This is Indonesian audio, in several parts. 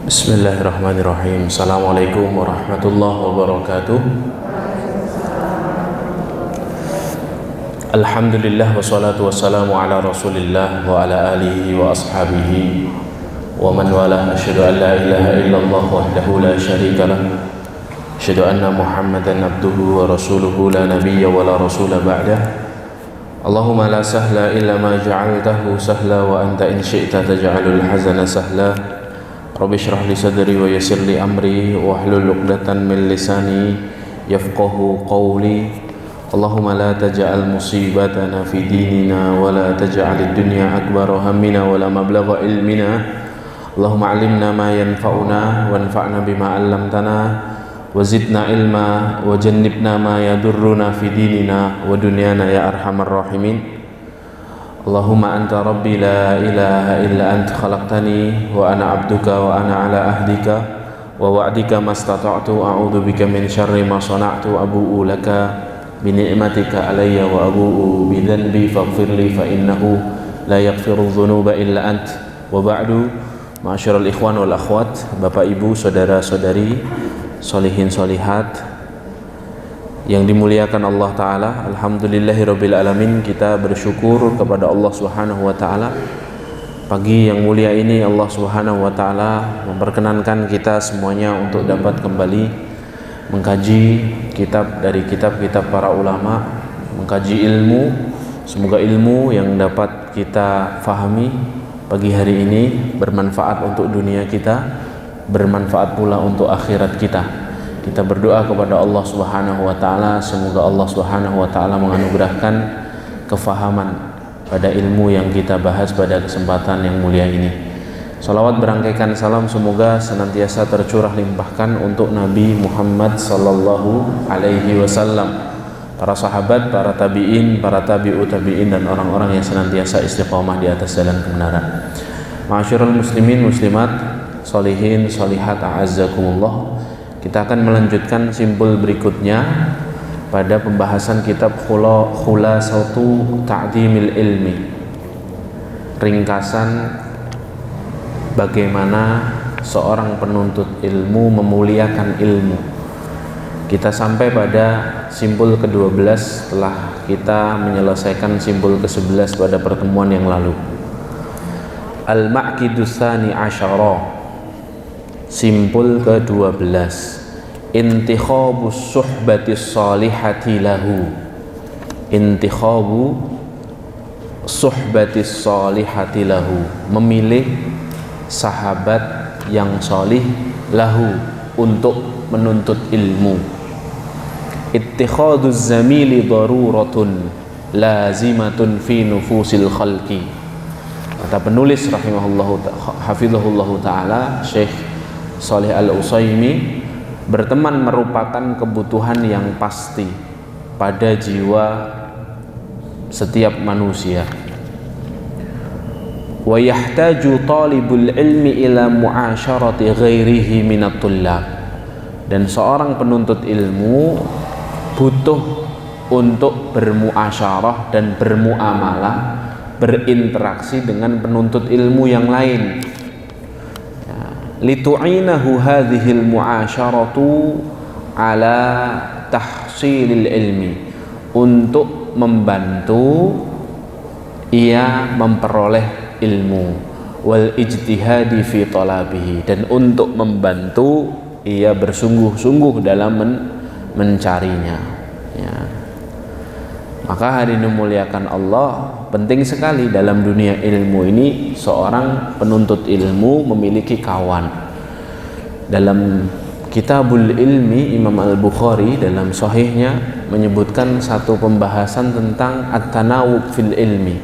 Bismillahirrahmanirrahim. Assalamualaikum warahmatullahi wabarakatuh. Alhamdulillah wassalatu wassalamu ala rasulillah wa ala alihi wa ashabihi wa man wala. Asyhadu an la ilaha illallah wahdahu la syarika lah. Asyhadu anna Muhammadan abduhu wa rasuluhu la nabiyya wa la rasula ba'dah. Allahumma la sahla illa ma ja'altahu sahla wa anta in syi'ta taj'alul hazana sahla. Rabbi shrah li sadri wa yassir li amri wahlul 'uqdatam min lisani yafqahu qawli. Allahumma la taj'al musibatana fi dinina wa la taj'alid dunya akbara hammina wa la mablagha ilmina. Allahumma 'allimna ma yanfa'una wanfa'na bima 'allamtana wa zidna ilma wa jannibna ma yadurruna fi dinina wa dunyana ya arhamar rahimin. Allahumma anta rabbi la ilaha illa anta khalaqtani wa ana abduka wa ana ala ahdika wa wa'dika mastata'tu a'udzu bika min syarri ma sana'tu abu'u laka bi ni'matika alayya wa abu'u bi dhanbi faghfirli fa innahu la yaghfiru dhunuba illa ant. Wa ba'du, ma'asyiral ikhwan wal akhwat, Bapak Ibu, saudara-saudari, sholihin sholihat yang dimuliakan Allah Ta'ala. Alhamdulillahirabbil alamin, kita bersyukur kepada Allah Subhanahu wa Ta'ala. Pagi yang mulia ini Allah Subhanahu wa Ta'ala memperkenankan kita semuanya untuk dapat kembali mengkaji kitab dari kitab-kitab para ulama, mengkaji ilmu. Semoga ilmu yang dapat kita fahami pagi hari ini bermanfaat untuk dunia kita, bermanfaat pula untuk akhirat kita. Kita berdoa kepada Allah Subhanahu wa Ta'ala, semoga Allah Subhanahu wa Ta'ala menganugerahkan kefahaman pada ilmu yang kita bahas pada kesempatan yang mulia ini. Salawat berangkaikan salam semoga senantiasa tercurah limpahkan untuk Nabi Muhammad sallallahu alaihi wasallam, para sahabat, para tabi'in, para tabi'ut tabi'in, dan orang-orang yang senantiasa istiqomah di atas jalan kebenaran. Ma'asyiral muslimin muslimat, sholihin sholihat, a'azzakumullah. Kita akan melanjutkan simpul berikutnya pada pembahasan kitab Khulasatu Ta'dhimil Ilmi, ringkasan bagaimana seorang penuntut ilmu memuliakan ilmu. Kita sampai pada simpul ke-12 setelah kita menyelesaikan simpul ke-11 pada pertemuan yang lalu. Al-Ma'qidus Tsani Asyara, simpul ke-12, intikhabus suhbatis salihati lahu. Intikhabu suhbatis salihati lahu, memilih sahabat yang salih, lahu, untuk menuntut ilmu. Ittikhaduz zamili daruratun lazimatun fi nufusil khalqi. Kata penulis rahimahullahu hafizahullahu ta'ala, Syekh Shalih Al-Utsaimin, berteman merupakan kebutuhan yang pasti pada jiwa setiap manusia. Wa yahtaju talibul ilmi ila mu'asyarati ghairihi minat tullab. Dan seorang penuntut ilmu butuh untuk bermuasyarah dan bermuamalah, berinteraksi dengan penuntut ilmu yang lain. Litu'inahu hadhil mu'asyaratu ala tahsilil ilmi, untuk membantu ia memperoleh ilmu, wal ijtihadi fi talabihi, dan untuk membantu ia bersungguh-sungguh dalam mencarinya, ya. Maka hari ini muliakan Allah, penting sekali dalam dunia ilmu ini seorang penuntut ilmu memiliki kawan. Dalam Kitabul Ilmi, Imam Al-Bukhari dalam sahihnya menyebutkan satu pembahasan tentang at-tanawub fil ilmi.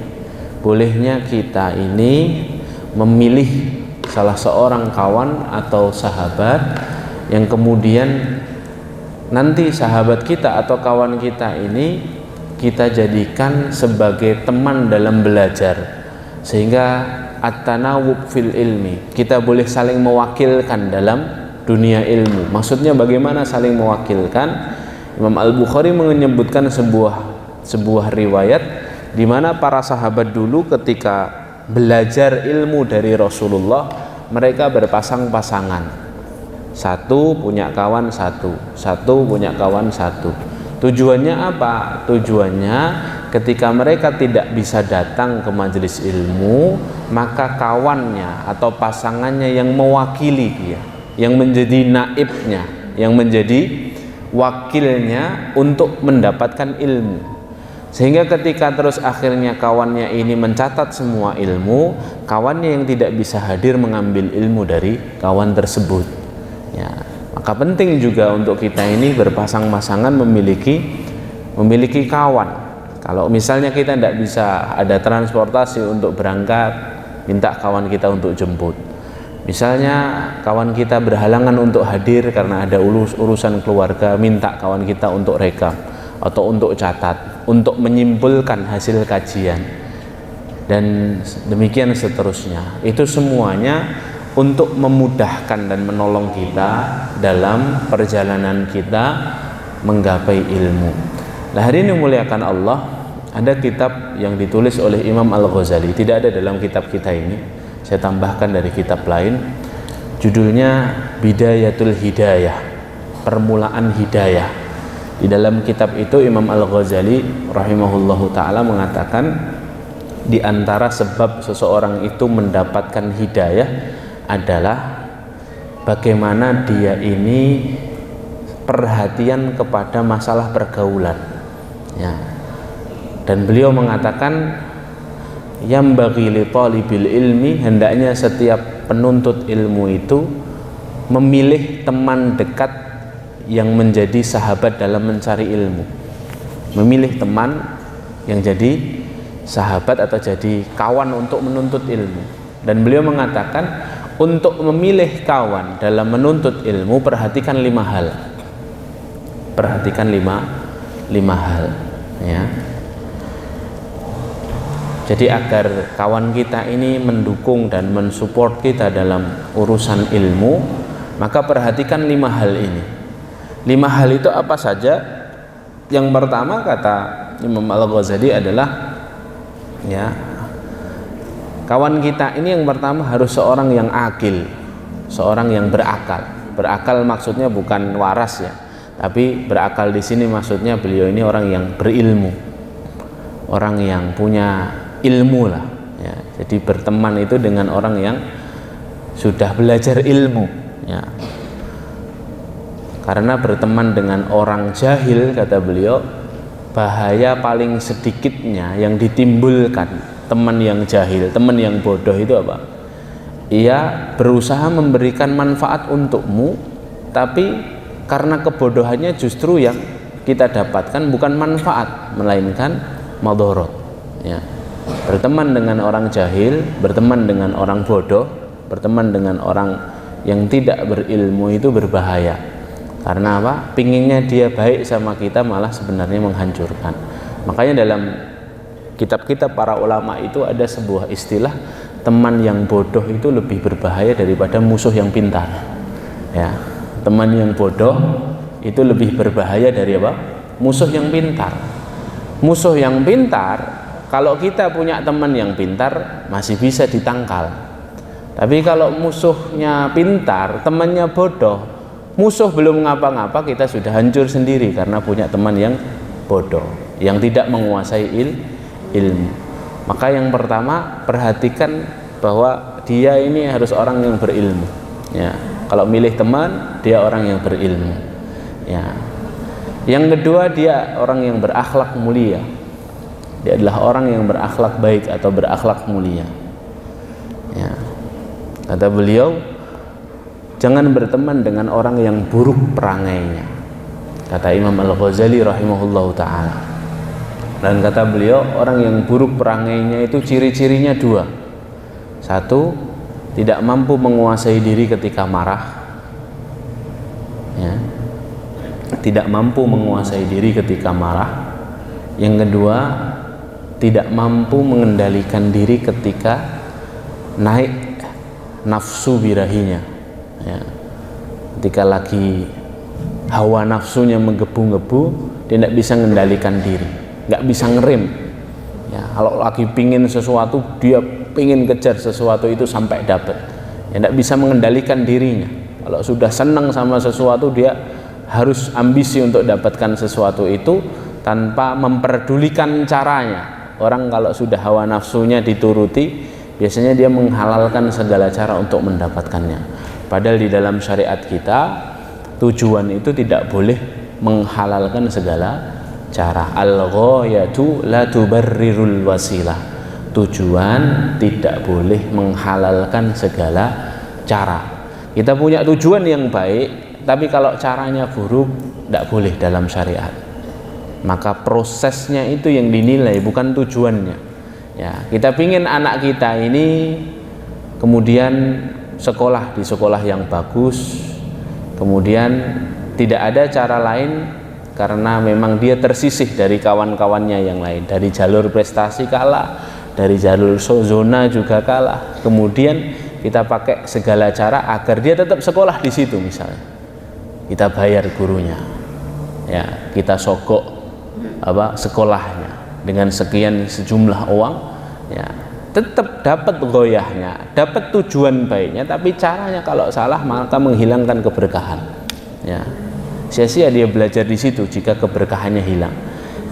Bolehnya kita ini memilih salah seorang kawan atau sahabat yang kemudian nanti sahabat kita atau kawan kita ini kita jadikan sebagai teman dalam belajar, sehingga at-tanawub fil ilmi, kita boleh saling mewakilkan dalam dunia ilmu. Maksudnya bagaimana saling mewakilkan? Imam Al-Bukhari menyebutkan sebuah riwayat di mana para sahabat dulu ketika belajar ilmu dari Rasulullah, mereka berpasang-pasangan, satu punya kawan satu, satu punya kawan satu. Tujuannya apa? Tujuannya ketika mereka tidak bisa datang ke majelis ilmu, maka kawannya atau pasangannya yang mewakili dia, yang menjadi naibnya, yang menjadi wakilnya untuk mendapatkan ilmu. Sehingga ketika terus akhirnya kawannya ini mencatat semua ilmu, kawannya yang tidak bisa hadir mengambil ilmu dari kawan tersebut. Ya, maka penting juga untuk kita ini berpasang-pasangan memiliki kawan. Kalau misalnya kita tidak bisa ada transportasi untuk berangkat, minta kawan kita untuk jemput. Misalnya kawan kita berhalangan untuk hadir karena ada urusan keluarga, minta kawan kita untuk rekam atau untuk catat, untuk menyimpulkan hasil kajian, dan demikian seterusnya. Itu semuanya untuk memudahkan dan menolong kita dalam perjalanan kita menggapai ilmu. Nah, hari ini muliakan Allah, ada kitab yang ditulis oleh Imam Al-Ghazali, tidak ada dalam kitab kita ini, saya tambahkan dari kitab lain, judulnya Bidayatul Hidayah, permulaan hidayah. Di dalam kitab itu Imam Al-Ghazali rahimahullahu ta'ala mengatakan, di antara sebab seseorang itu mendapatkan hidayah adalah bagaimana dia ini perhatian kepada masalah pergaulan, ya. Dan beliau mengatakan, yambaghi li talibil ilmi, hendaknya setiap penuntut ilmu itu memilih teman dekat yang menjadi sahabat dalam mencari ilmu, memilih teman yang jadi sahabat atau jadi kawan untuk menuntut ilmu. Dan beliau mengatakan, untuk memilih kawan dalam menuntut ilmu, perhatikan 5 hal. Perhatikan lima hal, ya. Jadi agar kawan kita ini mendukung dan mensupport kita dalam urusan ilmu, maka perhatikan 5 hal ini. 5 hal itu apa saja? Yang pertama kata Imam Al-Ghazali adalah, ya, kawan kita ini yang pertama harus seorang yang akil, seorang yang berakal. Berakal maksudnya bukan waras, ya, tapi berakal di sini maksudnya beliau ini orang yang berilmu, orang yang punya ilmu lah, ya. Jadi berteman itu dengan orang yang sudah belajar ilmu, ya. Karena berteman dengan orang jahil, kata beliau, bahaya paling sedikitnya yang ditimbulkan teman yang jahil, teman yang bodoh itu apa? Ia berusaha memberikan manfaat untukmu, tapi karena kebodohannya justru yang kita dapatkan bukan manfaat, melainkan madharat, ya. Berteman dengan orang jahil, berteman dengan orang bodoh, berteman dengan orang yang tidak berilmu itu berbahaya. Karena apa? Pinginnya dia baik sama kita, malah sebenarnya menghancurkan. Makanya dalam kitab-kitab para ulama itu ada sebuah istilah, teman yang bodoh itu lebih berbahaya daripada musuh yang pintar, ya. Teman yang bodoh itu lebih berbahaya dari apa? Musuh yang pintar. Musuh yang pintar, kalau kita punya teman yang pintar masih bisa ditangkal. Tapi kalau musuhnya pintar, temannya bodoh, musuh belum ngapa-ngapa kita sudah hancur sendiri karena punya teman yang bodoh, yang tidak menguasai ilmu. Maka yang pertama, perhatikan bahwa dia ini harus orang yang berilmu, ya. Kalau milih teman, dia orang yang berilmu, ya. Yang kedua, dia orang yang berakhlak mulia. Dia adalah orang yang berakhlak baik atau berakhlak mulia, ya. Kata beliau, jangan berteman dengan orang yang buruk perangainya, kata Imam Al-Ghazali rahimahullahu ta'ala. Dan kata beliau, orang yang buruk perangainya itu ciri-cirinya 2. 1, tidak mampu menguasai diri ketika marah, ya. Tidak mampu menguasai diri ketika marah. Yang kedua, tidak mampu mengendalikan diri ketika naik nafsu birahinya, ya. Ketika lagi hawa nafsunya menggebu-gebu, dia tidak bisa mengendalikan diri, nggak bisa ngerem, ya. Kalau lagi pingin sesuatu, dia pingin kejar sesuatu itu sampai dapat, ya tidak bisa mengendalikan dirinya. Kalau sudah senang sama sesuatu, dia harus ambisi untuk dapatkan sesuatu itu tanpa memperdulikan caranya. Orang kalau sudah hawa nafsunya dituruti, biasanya dia menghalalkan segala cara untuk mendapatkannya. Padahal di dalam syariat kita, tujuan itu tidak boleh menghalalkan segala cara. Al-ghayatu la tubarrirul wasilah. Tujuan tidak boleh menghalalkan segala cara. Kita punya tujuan yang baik, tapi kalau caranya buruk, tidak boleh dalam syariat. Maka prosesnya itu yang dinilai, bukan tujuannya. Ya, kita pingin anak kita ini kemudian sekolah di sekolah yang bagus, kemudian tidak ada cara lain karena memang dia tersisih dari kawan-kawannya yang lain, dari jalur prestasi kalah, dari jalur zona juga kalah. Kemudian kita pakai segala cara agar dia tetap sekolah di situ, misalnya kita bayar gurunya, ya kita sogok sekolahnya dengan sekian sejumlah uang, ya tetap dapat goyahnya, dapat tujuan baiknya, tapi caranya kalau salah maka menghilangkan keberkahan. Ya, sia-sia dia belajar di situ jika keberkahannya hilang.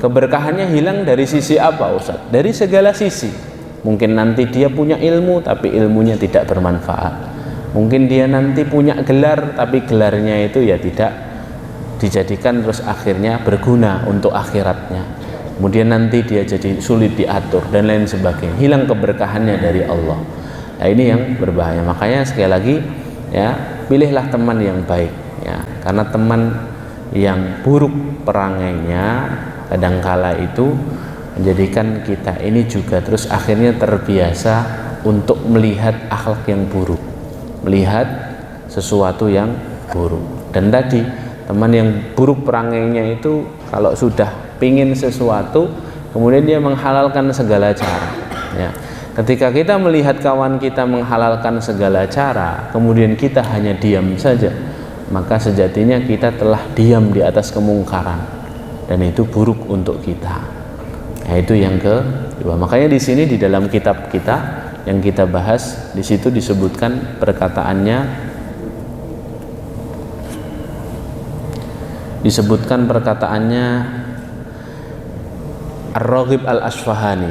Keberkahannya hilang dari sisi apa, Ustaz? Dari segala sisi. Mungkin nanti dia punya ilmu tapi ilmunya tidak bermanfaat. Mungkin dia nanti punya gelar tapi gelarnya itu ya tidak dijadikan terus akhirnya berguna untuk akhiratnya. Kemudian nanti dia jadi sulit diatur dan lain sebagainya, hilang keberkahannya dari Allah. Nah, ini yang berbahaya. Makanya sekali lagi, ya pilihlah teman yang baik, ya karena teman yang buruk perangainya kadangkala itu menjadikan kita ini juga terus akhirnya terbiasa untuk melihat akhlak yang buruk, melihat sesuatu yang buruk. Dan tadi teman yang buruk perangainya itu kalau sudah pingin sesuatu, kemudian dia menghalalkan segala cara. Ya. Ketika kita melihat kawan kita menghalalkan segala cara, kemudian kita hanya diam saja, maka sejatinya kita telah diam di atas kemungkaran, dan itu buruk untuk kita. Nah, itu yang kedua. Makanya di sini di dalam kitab kita yang kita bahas, di situ disebutkan perkataannya. Ar-Raghib Al-Asfahani,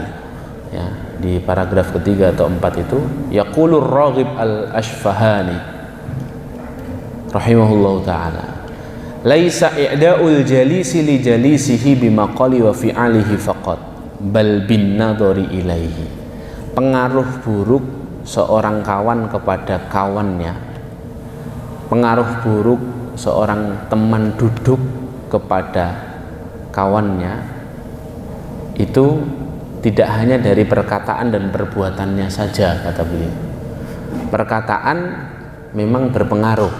ya, di paragraf ketiga atau 4 itu, yaqulur Raghib Al-Asfahani rahimahullahu ta'ala, laisa i'da'ul jalisi li jalisihi bimaqali wa fi'alihi faqat bal bin nadhari ilaihi. Pengaruh buruk seorang kawan kepada kawannya, pengaruh buruk seorang teman duduk kepada kawannya itu tidak hanya dari perkataan dan perbuatannya saja, kata beliau. Perkataan memang berpengaruh.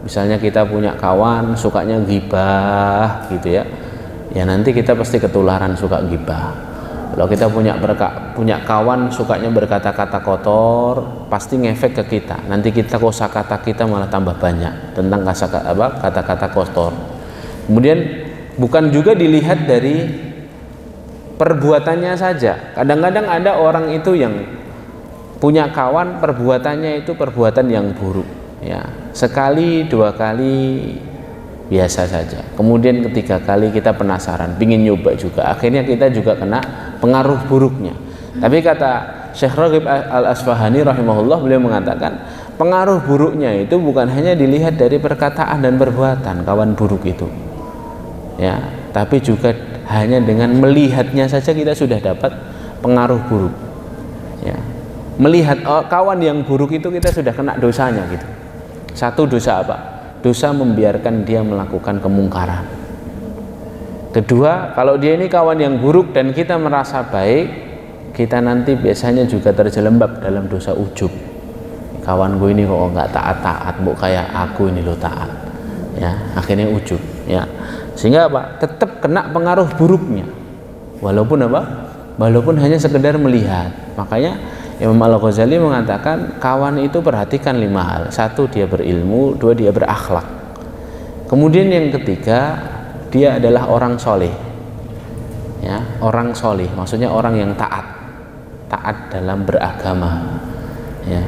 Misalnya kita punya kawan sukanya ghibah gitu ya, ya nanti kita pasti ketularan suka ghibah. Kalau kita punya kawan sukanya berkata-kata kotor, pasti ngefek ke kita. Nanti kita kosakata kita malah tambah banyak tentang kata-kata kotor. Kemudian bukan juga dilihat dari perbuatannya saja. Kadang-kadang ada orang itu yang punya kawan perbuatannya itu perbuatan yang buruk, ya sekali dua kali biasa saja, kemudian ketiga kali kita penasaran, pingin nyoba juga, akhirnya kita juga kena pengaruh buruknya. Tapi kata Syekh Raghib Al-Asfahani rahimahullah, beliau mengatakan pengaruh buruknya itu bukan hanya dilihat dari perkataan dan perbuatan kawan buruk itu, ya, tapi juga hanya dengan melihatnya saja kita sudah dapat pengaruh buruk, ya. Melihat kawan yang buruk itu kita sudah kena dosanya gitu. Satu, dosa apa? Dosa membiarkan dia melakukan kemungkaran. Kedua, kalau dia ini kawan yang buruk dan kita merasa baik, kita nanti biasanya juga terjelembab dalam dosa ujub. Kawan gue ini kok nggak taat-taat, bu kayak aku ini lo taat, ya akhirnya ujub, ya. Sehingga apa? Tetap kena pengaruh buruknya, walaupun apa? Walaupun hanya sekedar melihat. Makanya Imam Al-Ghazali mengatakan kawan itu perhatikan 5 hal. 1, dia berilmu. 2, dia berakhlak. Kemudian yang ketiga, dia adalah orang soleh, ya, orang soleh maksudnya orang yang taat dalam beragama, ya.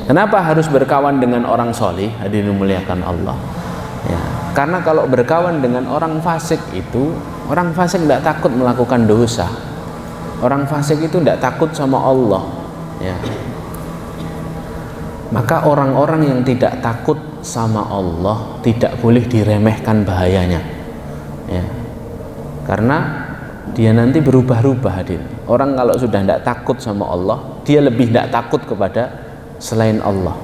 Kenapa harus berkawan dengan orang solih? Hadirin dimuliakan Allah. Ya, karena kalau berkawan dengan orang fasik itu, orang fasik tidak takut melakukan dosa. Orang fasik itu tidak takut sama Allah. Ya. Maka orang-orang yang tidak takut sama Allah tidak boleh diremehkan bahayanya. Ya. Karena dia nanti berubah-ubah hadir. Orang kalau sudah tidak takut sama Allah, dia lebih tidak takut kepada selain Allah.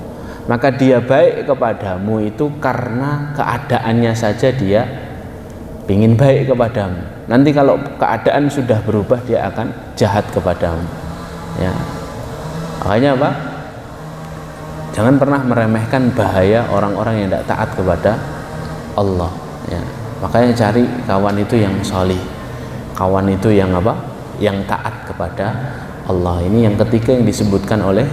Maka dia baik kepadamu itu karena keadaannya saja dia ingin baik kepadamu. Nanti kalau keadaan sudah berubah, dia akan jahat kepadamu. Ya. Makanya apa? Jangan pernah meremehkan bahaya orang-orang yang tidak taat kepada Allah. Ya. Makanya cari kawan itu yang solih, kawan itu yang apa? Yang taat kepada Allah. Ini yang ketiga yang disebutkan oleh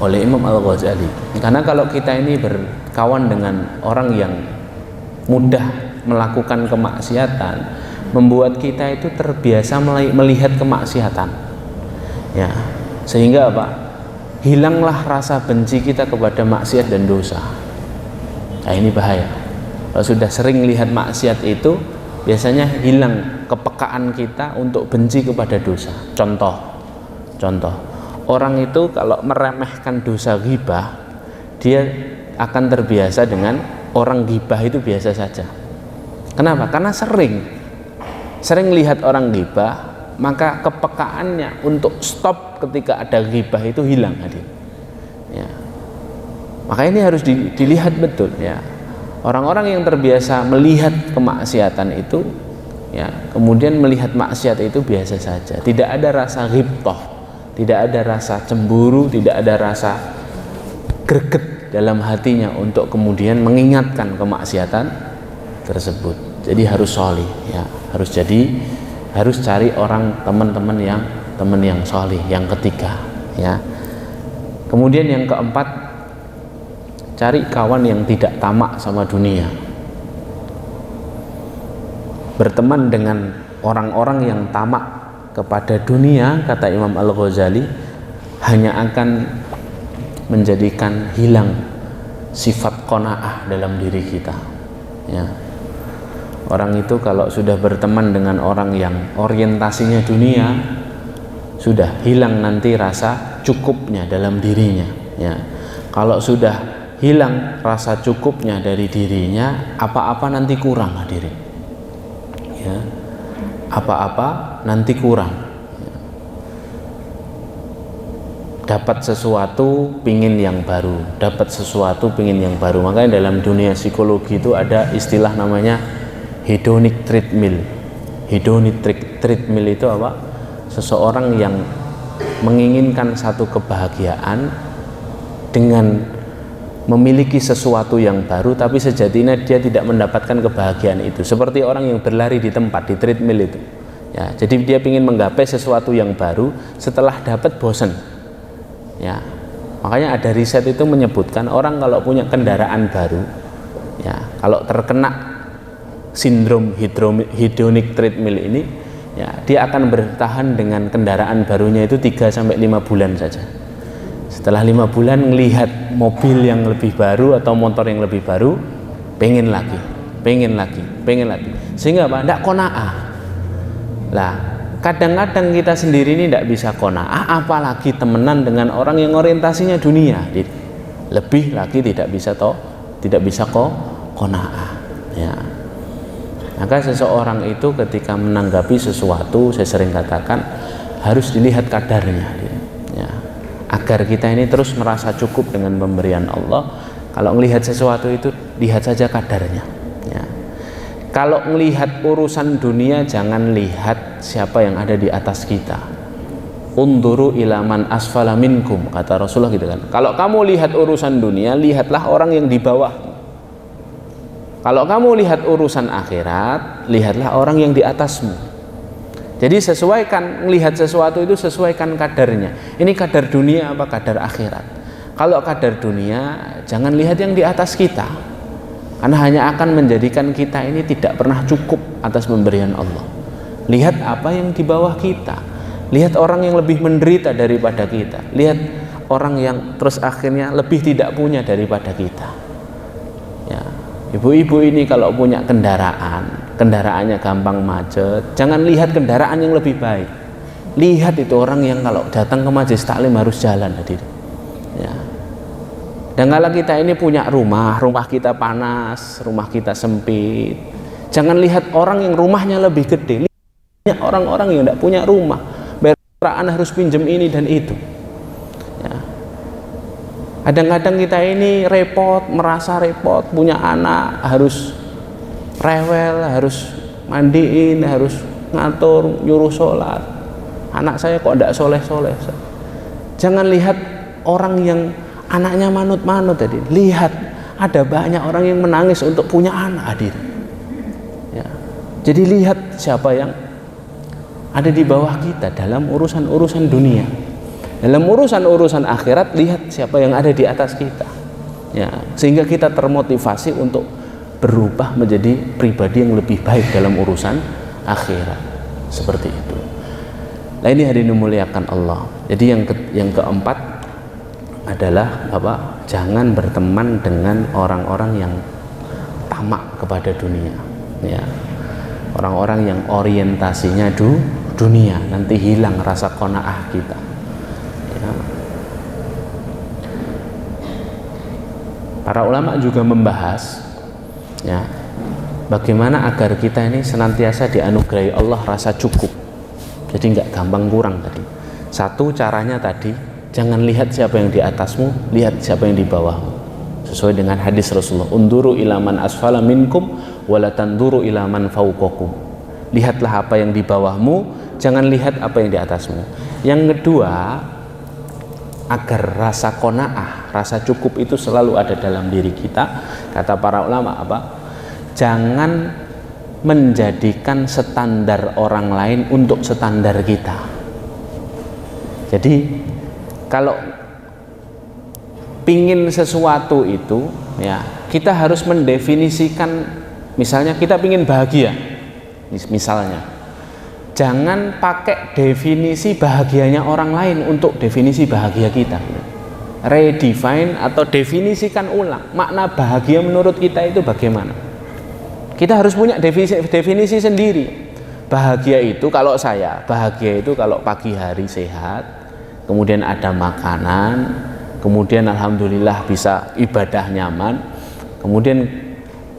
Imam Al-Ghazali. Karena kalau kita ini berkawan dengan orang yang mudah melakukan kemaksiatan, membuat kita itu terbiasa melihat kemaksiatan. Ya. Sehingga apa? Hilanglah rasa benci kita kepada maksiat dan dosa. Nah, ini bahaya. Kalau sudah sering lihat maksiat itu, biasanya hilang kepekaan kita untuk benci kepada dosa. Contoh, orang itu kalau meremehkan dosa ghibah, dia akan terbiasa dengan orang ghibah itu biasa saja. Kenapa? Karena sering lihat orang ghibah, maka kepekaannya untuk stop ketika ada ghibah itu hilang hadir. Ya. Maka ini harus dilihat betul ya. Orang-orang yang terbiasa melihat kemaksiatan itu ya, kemudian melihat maksiat itu biasa saja. Tidak ada rasa ghibtah, tidak ada rasa cemburu, tidak ada rasa greget dalam hatinya untuk kemudian mengingatkan kemaksiatan tersebut. Jadi harus sholih ya, harus cari teman-teman yang sholih. Yang ketiga ya. Kemudian yang keempat, cari kawan yang tidak tamak sama dunia. Berteman dengan orang-orang yang tamak kepada dunia, kata Imam Al-Ghazali, hanya akan menjadikan hilang sifat qanaah dalam diri kita ya. Orang itu kalau sudah berteman dengan orang yang orientasinya dunia, sudah hilang nanti rasa cukupnya dalam dirinya ya. Kalau sudah hilang rasa cukupnya dari dirinya, apa-apa nanti kurang hadirin ya. Apa-apa nanti kurang ya. Dapat sesuatu pingin yang baru, makanya dalam dunia psikologi itu ada istilah namanya hedonic treadmill. Hedonic treadmill itu apa? Seseorang yang menginginkan satu kebahagiaan dengan memiliki sesuatu yang baru, tapi sejatinya dia tidak mendapatkan kebahagiaan itu. Seperti orang yang berlari di tempat, di treadmill itu ya. Jadi dia ingin menggapai sesuatu yang baru, setelah dapat bosan ya. Makanya ada riset itu menyebutkan orang kalau punya kendaraan baru ya, kalau terkena sindrom hedonic treadmill ini ya, dia akan bertahan dengan kendaraan barunya itu 3-5 bulan saja. Setelah 5 bulan melihat mobil yang lebih baru atau motor yang lebih baru, pengen lagi, sehingga apa? Tidak qanaah. Lah, kadang-kadang kita sendiri ini tidak bisa qanaah, apalagi temenan dengan orang yang orientasinya dunia, lebih lagi tidak bisa qanaah ya. Maka seseorang itu ketika menanggapi sesuatu, saya sering katakan, harus dilihat kadarnya ya. Agar kita ini terus merasa cukup dengan pemberian Allah. Kalau melihat sesuatu itu, lihat saja kadarnya ya. Kalau melihat urusan dunia, jangan lihat siapa yang ada di atas kita. Unduru ilaman asfala minkum, kata Rasulullah gitu kan. Kalau kamu lihat urusan dunia, lihatlah orang yang di bawah. Kalau kamu lihat urusan akhirat, lihatlah orang yang di atasmu. Jadi sesuaikan, melihat sesuatu itu sesuaikan kadarnya. Ini kadar dunia apa kadar akhirat? Kalau kadar dunia, jangan lihat yang di atas kita, karena hanya akan menjadikan kita ini tidak pernah cukup atas pemberian Allah. Lihat apa yang di bawah kita, lihat orang yang lebih menderita daripada kita, lihat orang yang terus akhirnya lebih tidak punya daripada kita. Ya, ibu-ibu ini kalau punya kendaraannya gampang macet, jangan lihat kendaraan yang lebih baik. Lihat itu orang yang kalau datang ke majelis taklim harus jalan, hadirin. Ya. Dan kalau kita ini punya rumah kita panas, rumah kita sempit, jangan lihat orang yang rumahnya lebih gede. Lihat orang-orang yang tidak punya rumah, bayar harus pinjam ini dan itu. Ya. Kadang-kadang kita ini merasa repot, punya anak harus rewel, harus mandiin, harus ngatur, nyuruh sholat. Anak saya kok tidak soleh-soleh. Jangan lihat orang yang anaknya manut-manut tadi. Lihat ada banyak orang yang menangis untuk punya anak, hadir. Ya. Jadi lihat siapa yang ada di bawah kita dalam urusan-urusan dunia. Dalam urusan-urusan akhirat, lihat siapa yang ada di atas kita. Ya, sehingga kita termotivasi untuk berubah menjadi pribadi yang lebih baik dalam urusan akhirat. Seperti itu. Nah, ini hadirin dimuliakan Allah. Jadi yang keempat adalah jangan berteman dengan orang-orang yang tamak kepada dunia. Ya. Orang-orang yang orientasinya dunia, nanti hilang rasa qanaah kita. Ya. Para ulama juga membahas, ya, bagaimana agar kita ini senantiasa dianugerahi Allah rasa cukup. Jadi nggak gampang kurang tadi. Satu caranya tadi, jangan lihat siapa yang di atasmu, lihat siapa yang di bawahmu. Sesuai dengan hadis Rasulullah, unduru ila man asfala minkum wala tanduru ila man fawqakum. Lihatlah apa yang di bawahmu, jangan lihat apa yang di atasmu. Yang kedua, agar rasa qanaah, rasa cukup itu selalu ada dalam diri kita. Kata para ulama jangan menjadikan standar orang lain untuk standar kita. Jadi kalau pingin sesuatu itu, ya, kita harus mendefinisikan. Misalnya kita pingin bahagia, misalnya, jangan pakai definisi bahagianya orang lain untuk definisi bahagia kita. Redefine atau definisikan ulang makna bahagia menurut kita itu bagaimana. Kita harus punya definisi sendiri. Bahagia itu kalau pagi hari sehat, kemudian ada makanan, kemudian alhamdulillah bisa ibadah nyaman, kemudian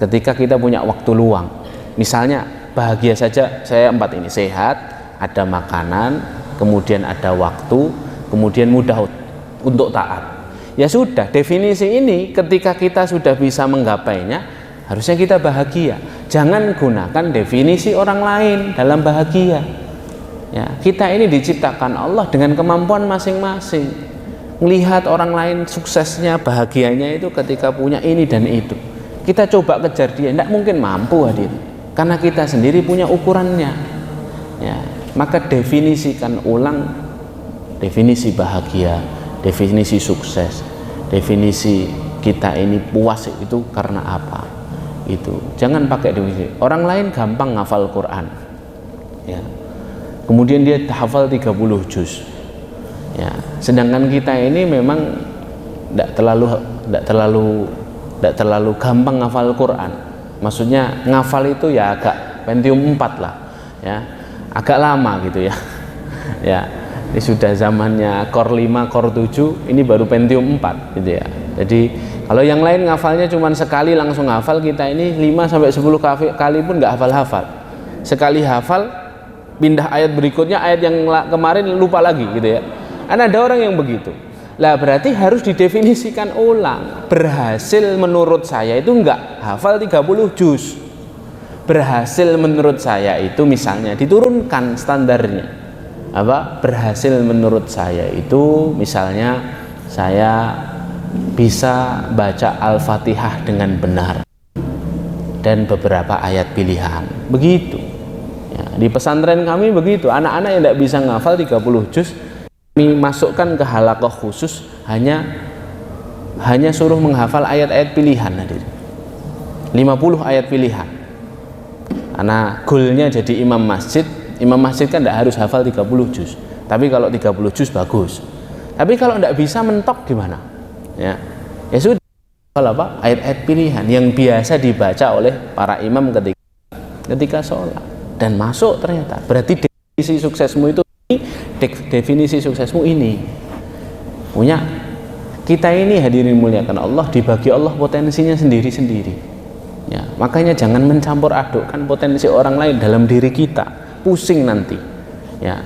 ketika kita punya waktu luang, misalnya bahagia saja saya 4 ini, sehat, ada makanan, kemudian ada waktu, kemudian mudah untuk taat. Ya sudah, definisi ini ketika kita sudah bisa menggapainya, harusnya kita bahagia. Jangan gunakan definisi orang lain dalam bahagia. Ya, kita ini diciptakan Allah dengan kemampuan masing-masing. Melihat orang lain suksesnya, bahagianya itu ketika punya ini dan itu. Kita coba kejar dia, tidak mungkin mampu, hadir. Karena kita sendiri punya ukurannya. Ya, maka definisikan ulang definisi bahagia, definisi sukses, definisi kita ini puas itu karena apa. Itu jangan pakai definisi orang lain. Gampang ngafal Quran, ya, kemudian dia hafal 30 juz, ya, sedangkan kita ini memang tidak terlalu gampang ngafal Quran. Maksudnya ngafal itu ya agak Pentium 4 lah, ya, agak lama gitu ya. Ya, ini sudah zamannya Core 5, Core 7, ini baru Pentium 4 gitu ya. Jadi kalau yang lain ngafalnya cuma sekali langsung hafal, kita ini 5-10 kali pun nggak hafal-hafal. Sekali hafal, pindah ayat berikutnya, ayat yang kemarin lupa lagi gitu ya. Kan ada orang yang begitu. Lah berarti harus didefinisikan ulang. Berhasil menurut saya itu nggak hafal 30 juz. Berhasil menurut saya itu misalnya diturunkan standarnya. Berhasil menurut saya itu misalnya saya bisa baca Al-Fatihah dengan benar dan beberapa ayat pilihan, begitu ya. Di pesantren kami begitu, anak-anak yang tidak bisa ngafal 30 juz kami masukkan ke halaqah khusus, hanya suruh menghafal ayat-ayat pilihan, hadir 50 ayat pilihan. Karena goalnya jadi imam masjid kan tidak harus hafal 30 juz, tapi kalau 30 juz bagus. Tapi kalau tidak bisa mentok gimana? Ya sudah, apa? Ayat-ayat pilihan yang biasa dibaca oleh para imam ketika sholat dan masuk ternyata. Berarti definisi suksesmu itu ini, definisi suksesmu ini. Punya kita ini hadirin muliakan Allah, dibagi Allah potensinya sendiri-sendiri. Ya, makanya jangan mencampur adukkan potensi orang lain dalam diri kita, pusing nanti. Ya.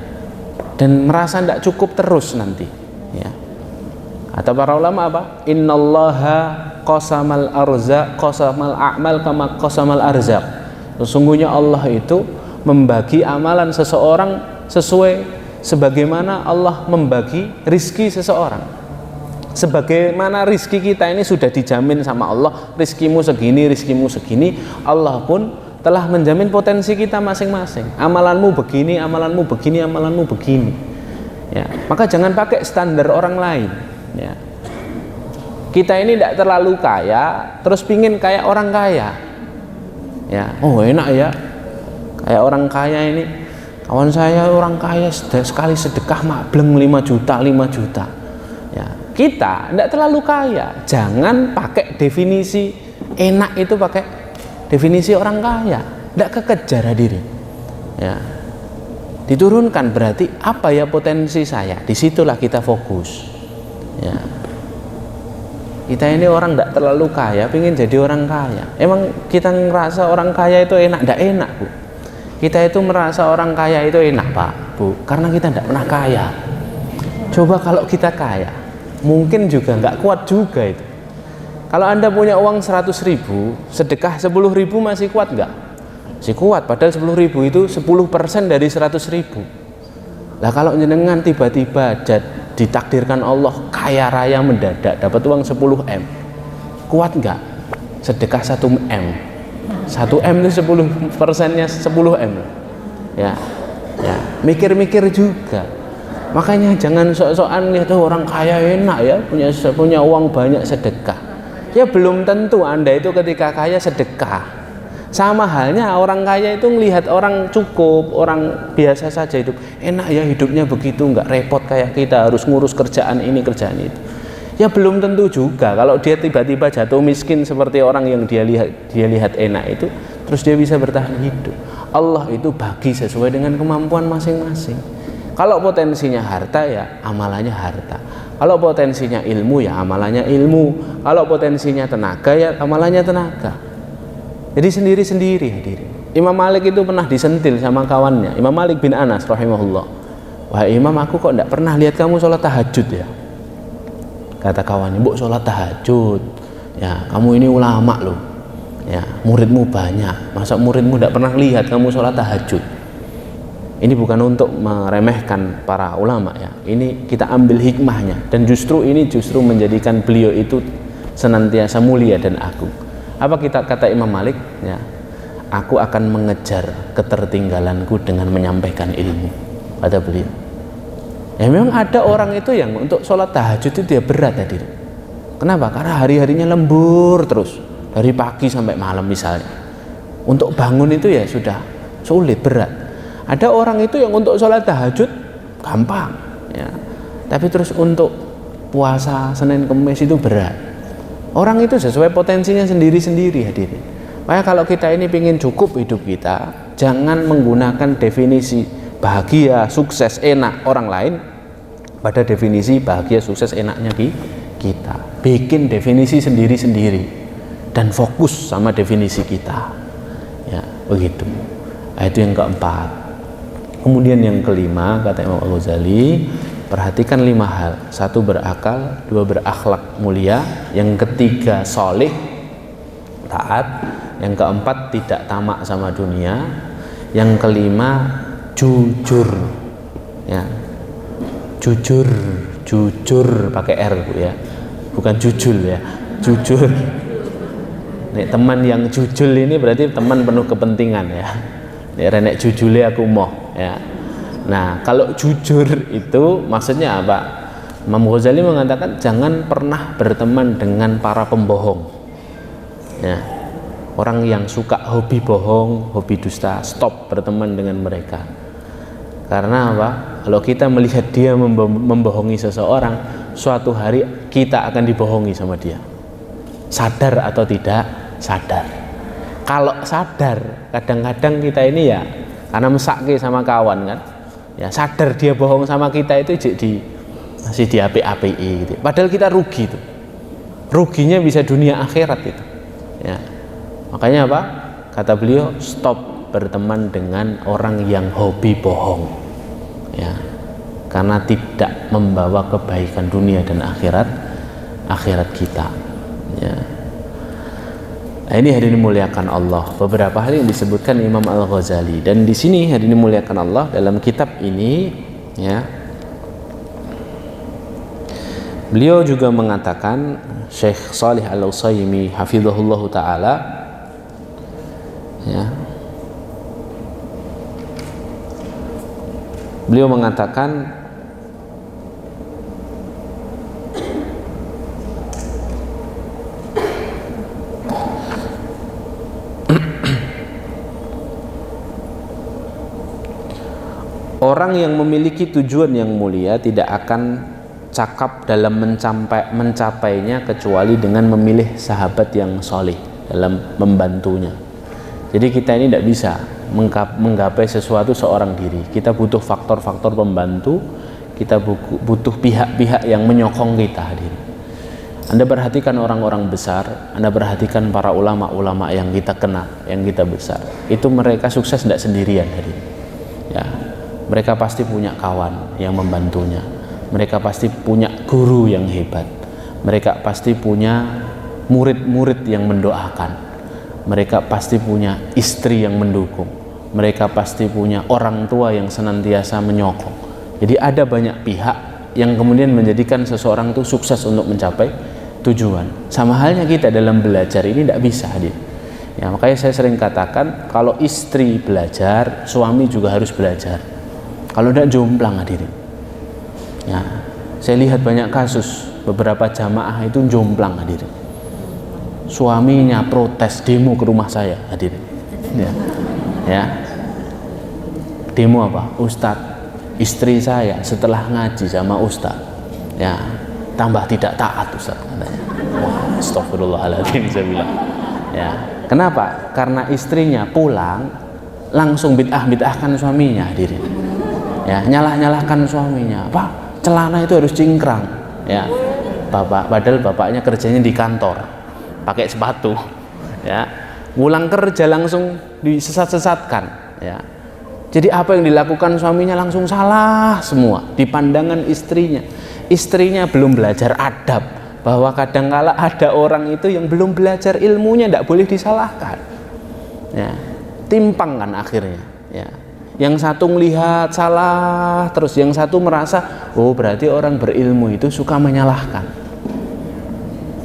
Dan merasa tidak cukup terus nanti. Ya. Atau para ulama apa? Innallaha qasamal arzaq qasamal a'mal kama qasamal arzaq. Sesungguhnya Allah itu membagi amalan seseorang sesuai sebagaimana Allah membagi rizki seseorang. Sebagaimana rizki kita ini sudah dijamin sama Allah, rizkimu segini, Allah pun telah menjamin potensi kita masing-masing. Amalanmu begini, amalanmu begini, amalanmu begini. Ya, maka jangan pakai standar orang lain. Ya. Kita ini tidak terlalu kaya, terus pingin kayak orang kaya. Ya, oh enak ya, kayak orang kaya ini. Kawan saya orang kaya sekali sedekah mableng 5 juta. Ya, kita tidak terlalu kaya, jangan pakai definisi enak itu pakai definisi orang kaya, tidak kekejar hadirin. Ya, diturunkan berarti apa ya potensi saya, disitulah kita fokus. Ya, kita ini orang tidak terlalu kaya, pengen jadi orang kaya. Emang kita ngerasa orang kaya itu enak? Tidak enak, Bu. Kita itu merasa orang kaya itu enak, Pak, Bu, karena kita tidak pernah kaya. Coba kalau kita kaya, mungkin juga nggak kuat juga itu. Kalau Anda punya uang 100.000, sedekah 10.000 masih kuat nggak? Masih kuat, padahal 10.000 itu 10% dari 100.000. Lah kalau jenengan tiba-tiba ditakdirkan Allah kaya raya mendadak, dapat uang 10M, kuat nggak? Sedekah 1M. 1M itu 10%-nya 10M. Ya, mikir-mikir juga. Makanya jangan sok-sokan lihat orang kaya enak ya, punya uang banyak sedekah. Ya belum tentu Anda itu ketika kaya sedekah. Sama halnya orang kaya itu melihat orang cukup, orang biasa saja hidup. Enak ya hidupnya begitu, nggak repot kayak kita harus ngurus kerjaan ini kerjaan itu. Ya belum tentu juga kalau dia tiba-tiba jatuh miskin seperti orang yang dia lihat enak itu, terus dia bisa bertahan hidup. Allah itu bagi sesuai dengan kemampuan masing-masing. Kalau potensinya harta ya amalannya harta. Kalau potensinya ilmu ya amalannya ilmu. Kalau potensinya tenaga ya amalannya tenaga. Jadi sendiri-sendiri hadirin. Imam Malik itu pernah disentil sama kawannya, Imam Malik bin Anas rahimahullah. Wahai Imam, aku kok tidak pernah lihat kamu sholat tahajud ya? Kata kawannya, "Mbok sholat tahajud. Ya, kamu ini ulama loh. Ya, muridmu banyak. Masa muridmu tidak pernah lihat kamu sholat tahajud?" Ini bukan untuk meremehkan para ulama ya. Ini kita ambil hikmahnya dan justru menjadikan beliau itu senantiasa mulia dan agung. Apa kata Imam Malik? Ya, aku akan mengejar ketertinggalanku dengan menyampaikan ilmu. Kata beliau. Ya memang ada orang itu yang untuk sholat tahajud itu dia berat hadir. Kenapa? Karena hari-harinya lembur terus dari pagi sampai malam misalnya. Untuk bangun itu ya sudah sulit, berat. Ada orang itu yang untuk sholat tahajud gampang, ya. Tapi terus untuk puasa Senin Kemis itu berat. Orang itu sesuai potensinya sendiri-sendiri hadirin. Makanya kalau kita ini ingin cukup hidup kita, jangan menggunakan definisi bahagia, sukses, enak orang lain pada definisi bahagia, sukses, enaknya kita. Bikin definisi sendiri-sendiri dan fokus sama definisi kita. Ya, begitu. Nah, itu yang keempat. Kemudian yang kelima, kata Imam Al-Ghazali, perhatikan 5 hal. 1 berakal, 2 berakhlak mulia, yang ketiga soleh, taat, yang keempat tidak tamak sama dunia, yang kelima jujur. Ya, jujur pakai R Bu ya, bukan jujul ya, jujur. Nek teman yang jujul ini berarti teman penuh kepentingan ya. Nek renek jujule aku moh ya. Nah kalau jujur itu maksudnya apa? Imam Ghazali mengatakan jangan pernah berteman dengan para pembohong. Ya, orang yang suka hobi bohong, hobi dusta, stop berteman dengan mereka. Karena apa? Kalau kita melihat dia membohongi seseorang, suatu hari kita akan dibohongi sama dia, sadar atau tidak sadar. Kalau sadar, kadang-kadang kita ini ya karena mesake sama kawan kan, ya sadar dia bohong sama kita itu jadi masih di api-api gitu. Padahal kita rugi itu, ruginya bisa dunia akhirat itu. Ya. Makanya apa? Kata beliau, stop berteman dengan orang yang hobi bohong. Ya. Karena tidak membawa kebaikan dunia dan akhirat kita. Ya. Nah, ini hadirin muliakan Allah. Beberapa hal yang disebutkan Imam Al-Ghazali, dan di sini hadirin muliakan Allah dalam kitab ini, ya, beliau juga mengatakan, Syekh Shalih Al-Utsaimin hafizahullah taala, ya, beliau mengatakan orang yang memiliki tujuan yang mulia tidak akan cakap dalam mencapainya kecuali dengan memilih sahabat yang solih dalam membantunya. Jadi kita ini tidak bisa menggapai sesuatu seorang diri. Kita butuh faktor-faktor pembantu, kita butuh pihak-pihak yang menyokong kita, hadir. Anda perhatikan orang-orang besar, Anda perhatikan para ulama-ulama yang kita kenal, yang kita besar, itu mereka sukses tidak sendirian, hadir. Ya, mereka pasti punya kawan yang membantunya, mereka pasti punya guru yang hebat, mereka pasti punya murid-murid yang mendoakan, mereka pasti punya istri yang mendukung, mereka pasti punya orang tua yang senantiasa menyokong. Jadi ada banyak pihak yang kemudian menjadikan seseorang itu sukses untuk mencapai tujuan. Sama halnya kita dalam belajar ini tidak bisa, hadir. Ya, makanya saya sering katakan, kalau istri belajar, suami juga harus belajar. Kalau tidak jomplang, hadirin. Ya, saya lihat banyak kasus beberapa jamaah itu jomplang, hadirin. Suaminya protes demo ke rumah saya, hadirin. Ya. Demo apa? Ustadz, istri saya setelah ngaji sama Ustadz, ya, tambah tidak taat, Ustadz, katanya. Wah, astagfirullahaladzim, saya bilang. Ya, kenapa? Karena istrinya pulang langsung bid'ah-bid'ahkan suaminya, hadirin. Ya, nyalah-nyalahkan suaminya. Pak, celana itu harus cingkrang. Ya, padahal bapaknya kerjanya di kantor, pakai sepatu. Ya, pulang kerja langsung disesat-sesatkan. Ya, jadi apa yang dilakukan suaminya langsung salah semua di pandangan istrinya. Istrinya belum belajar adab, bahwa kadangkala ada orang itu yang belum belajar ilmunya, tidak boleh disalahkan. Ya, timpang kan akhirnya. Ya. Yang satu melihat salah, terus yang satu merasa, oh berarti orang berilmu itu suka menyalahkan.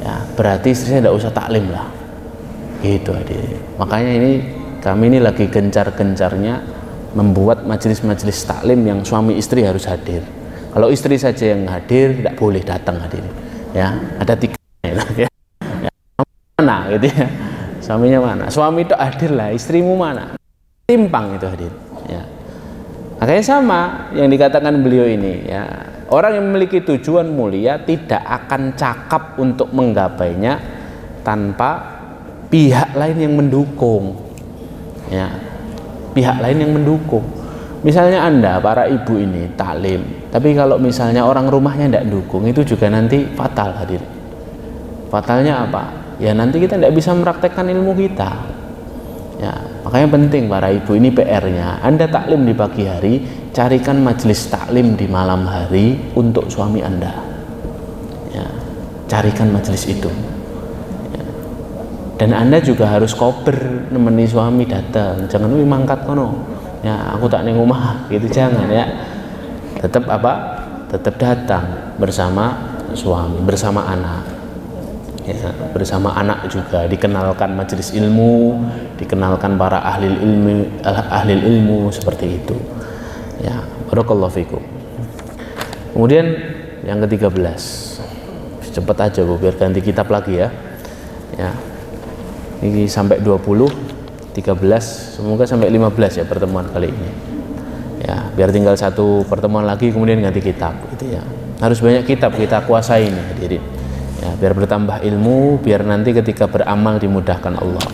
Ya, berarti istrinya tidak usah taklim lah. Gitu, adik. Makanya ini kami ini lagi gencar-gencarnya membuat majelis-majelis taklim yang suami istri harus hadir. Kalau istri saja yang hadir, tidak boleh datang, hadir. Ya, ada 3. Ya. Mana gitu ya? Suaminya mana? Suami itu hadir lah, istrimu mana? Timpang itu, hadir. Ya. Makanya sama yang dikatakan beliau ini, ya, orang yang memiliki tujuan mulia tidak akan cakap untuk menggapainya tanpa pihak lain yang mendukung. Ya, pihak lain yang mendukung. Misalnya Anda, para ibu ini taklim, tapi kalau misalnya orang rumahnya tidak dukung, itu juga nanti fatal, hadir. Fatalnya apa? Ya nanti kita tidak bisa mempraktekkan ilmu kita. Ya, makanya penting para ibu, ini PR-nya. Anda taklim di pagi hari, carikan majelis taklim di malam hari untuk suami Anda. Ya, carikan majelis itu. Ya. Dan Anda juga harus kober nemeni suami datang. Jangan mangkat kono. Ya, aku tak ning omah, gitu jangan ya. Tetap apa? Tetap datang bersama suami, bersama anak. Ya, bersama anak juga dikenalkan majelis ilmu, dikenalkan para ahli ilmu seperti itu. Ya, barakallahu fikum. Kemudian yang ke-13. Cepat aja Bu, biar ganti kitab lagi ya. Ya. Ini sampai 20, 13, semoga sampai 15 ya pertemuan kali ini. Ya, biar tinggal satu pertemuan lagi kemudian ganti kitab gitu ya. Harus banyak kitab kita kuasai ini hadirin. Ya, biar bertambah ilmu, biar nanti ketika beramal dimudahkan Allah.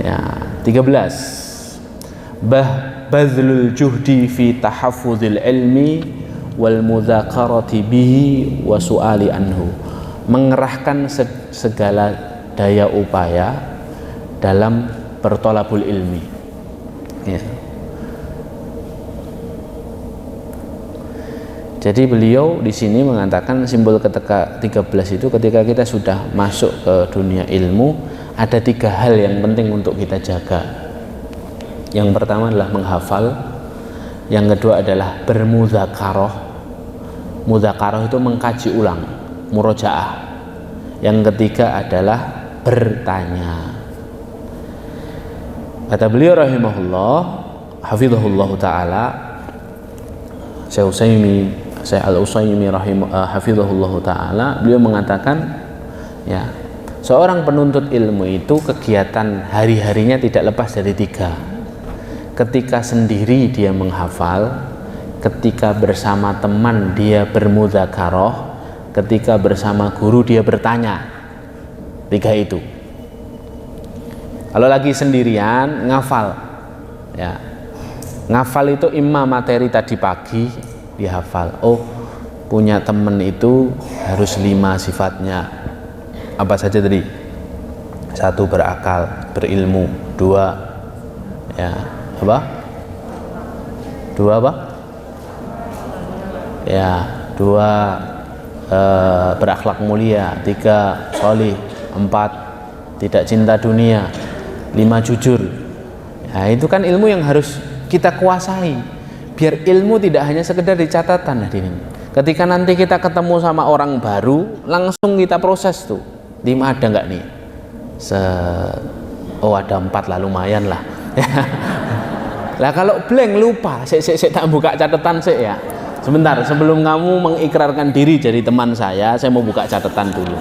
Ya, 13. Badlul juhdi fi tahaffuzil ilmi wal mudzakarati bihi wa su'ali anhu. Mengerahkan segala daya upaya dalam bertolabul ilmi. Ya. Jadi beliau di sini mengatakan simbol ketika 13 itu ketika kita sudah masuk ke dunia ilmu, ada 3 hal yang penting untuk kita jaga. Yang pertama adalah menghafal, yang kedua adalah bermudzakarah. Mudzakarah itu mengkaji ulang, murojaah. Yang ketiga adalah bertanya. Kata beliau rahimahullah, hafizahullah taala, Syekh Al-Utsaimin hafizahullah taala, beliau mengatakan ya, seorang penuntut ilmu itu kegiatan hari-harinya tidak lepas dari 3. Ketika sendiri dia menghafal, ketika bersama teman dia bermudzakarah, ketika bersama guru dia bertanya. 3 itu. Kalau lagi sendirian ngafal, ya, ngafal itu imma materi tadi pagi dihafal. Oh, punya temen itu harus 5 sifatnya. Apa saja tadi? 1 berakal, berilmu. 2 ya apa? 2 apa? Ya, 2 berakhlak mulia. 3 sholih. 4 tidak cinta dunia. 5 jujur. Ya, itu kan ilmu yang harus kita kuasai. Biar ilmu tidak hanya sekedar di catatan hadirin. Ketika nanti kita ketemu sama orang baru, langsung kita proses tuh. 5 ada nggak nih? Oh ada 4 lah, lumayan lah. Lah kalau blank lupa, saya tak buka catatan ya. Sebentar, sebelum kamu mengikrarkan diri jadi teman saya mau buka catatan dulu.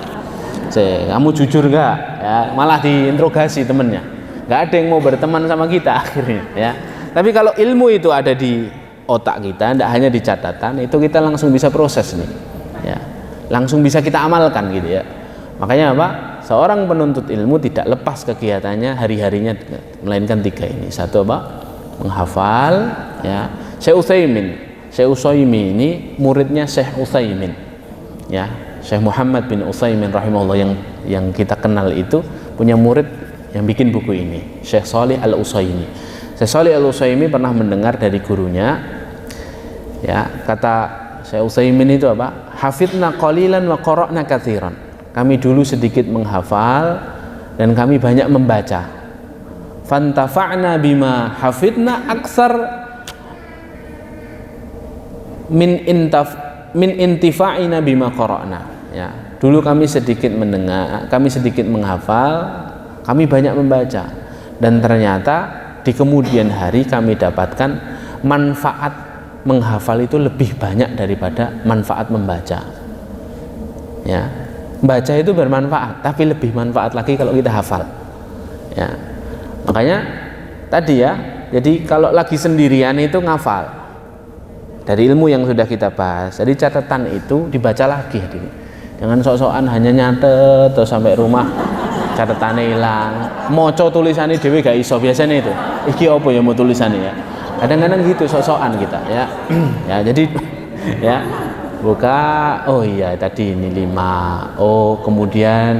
Kamu jujur nggak? Ya, malah diinterogasi temennya. Nggak ada yang mau berteman sama kita akhirnya. Ya. Tapi kalau ilmu itu ada di otak kita, tidak hanya di catatan, itu kita langsung bisa proses nih, ya, langsung bisa kita amalkan gitu ya. Makanya apa? Seorang penuntut ilmu tidak lepas kegiatannya hari-harinya, melainkan 3 ini. 1 apa? Menghafal, ya. Syekh Utsaimin ini muridnya Syekh Utsaimin, ya. Syekh Muhammad bin Utsaimin rahimahullah yang kita kenal itu punya murid yang bikin buku ini, Syekh Shalih Al-Utsaimin. Syekh Shalih Al-Utsaimin pernah mendengar dari gurunya, ya, kata Syekh Utsaimin itu apa? Hafidna qalilan wa qara'na katsiran. Kami dulu sedikit menghafal dan kami banyak membaca. Fantafa'na bima hafidna aksar min intifa'ina bima qara'na. Ya, dulu kami sedikit mendengar, kami sedikit menghafal, kami banyak membaca, dan ternyata di kemudian hari kami dapatkan manfaat menghafal itu lebih banyak daripada manfaat membaca. Ya, baca itu bermanfaat, tapi lebih manfaat lagi kalau kita hafal. Ya, makanya tadi ya, jadi kalau lagi sendirian itu ngafal dari ilmu yang sudah kita bahas. Jadi catatan itu dibaca lagi. Jangan sok-sokan hanya nyatet terus sampai rumah catatannya hilang, moco tulisannya dewe gak iso biasanya itu. Iki apa ya mau tulisannya ya? Kadang-kadang gitu sok-sokan kita ya. Ya jadi ya buka, oh iya tadi ini 5. Oh kemudian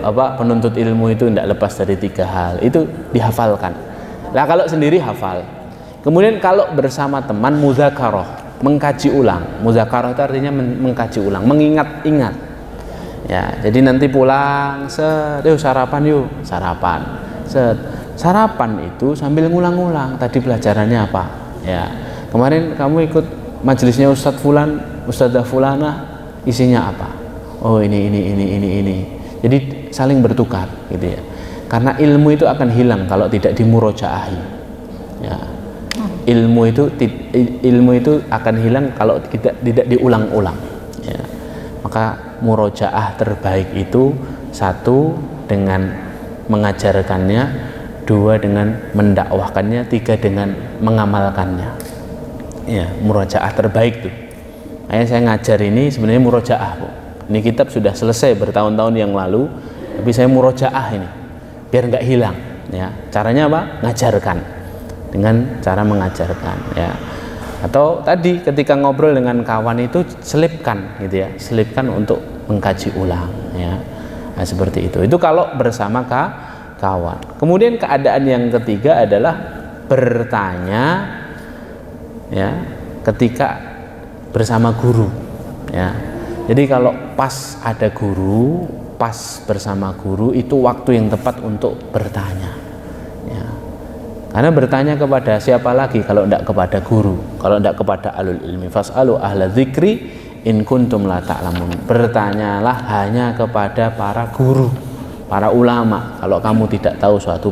apa, penuntut ilmu itu tidak lepas dari 3 hal itu dihafalkan. Nah kalau sendiri hafal. Kemudian kalau bersama teman mudzakarah, mengkaji ulang. Mudzakarah itu artinya mengkaji ulang, mengingat-ingat. Ya, jadi nanti pulang, sarapan yuk, sarapan. Sarapan itu sambil ngulang-ngulang tadi pelajarannya apa. Ya, kemarin kamu ikut majelisnya Ustadz Fulan, Ustadzah Fulanah, isinya apa? Oh ini. Jadi saling bertukar, gitu ya. Karena ilmu itu akan hilang kalau tidak dimurojaahi. Ya, ilmu itu akan hilang kalau tidak diulang-ulang. Ya. Maka murojaah terbaik itu 1 dengan mengajarkannya, 2 dengan mendakwahkannya, 3 dengan mengamalkannya. Ya, murojaah terbaik tuh. Saya ngajar ini sebenarnya murojaah, Bu. Ini kitab sudah selesai bertahun-tahun yang lalu, tapi saya murojaah ini biar nggak hilang. Ya, caranya apa? Ngajarkan dengan cara mengajarkan. Ya, atau tadi ketika ngobrol dengan kawan itu selipkan, gitu ya, selipkan untuk mengkaji ulang. Ya, nah, seperti itu. Itu kalau bersama kawan. Kemudian keadaan yang ketiga adalah bertanya, ya, ketika bersama guru, ya. Jadi kalau pas ada guru, pas bersama guru, itu waktu yang tepat untuk bertanya, ya. Karena bertanya kepada siapa lagi kalau tidak kepada guru, kalau tidak kepada ahlul ilmi, fas'alu ahla dzikri in kuntum la ta'lamun. Bertanyalah hanya kepada para guru, para ulama, kalau kamu tidak tahu suatu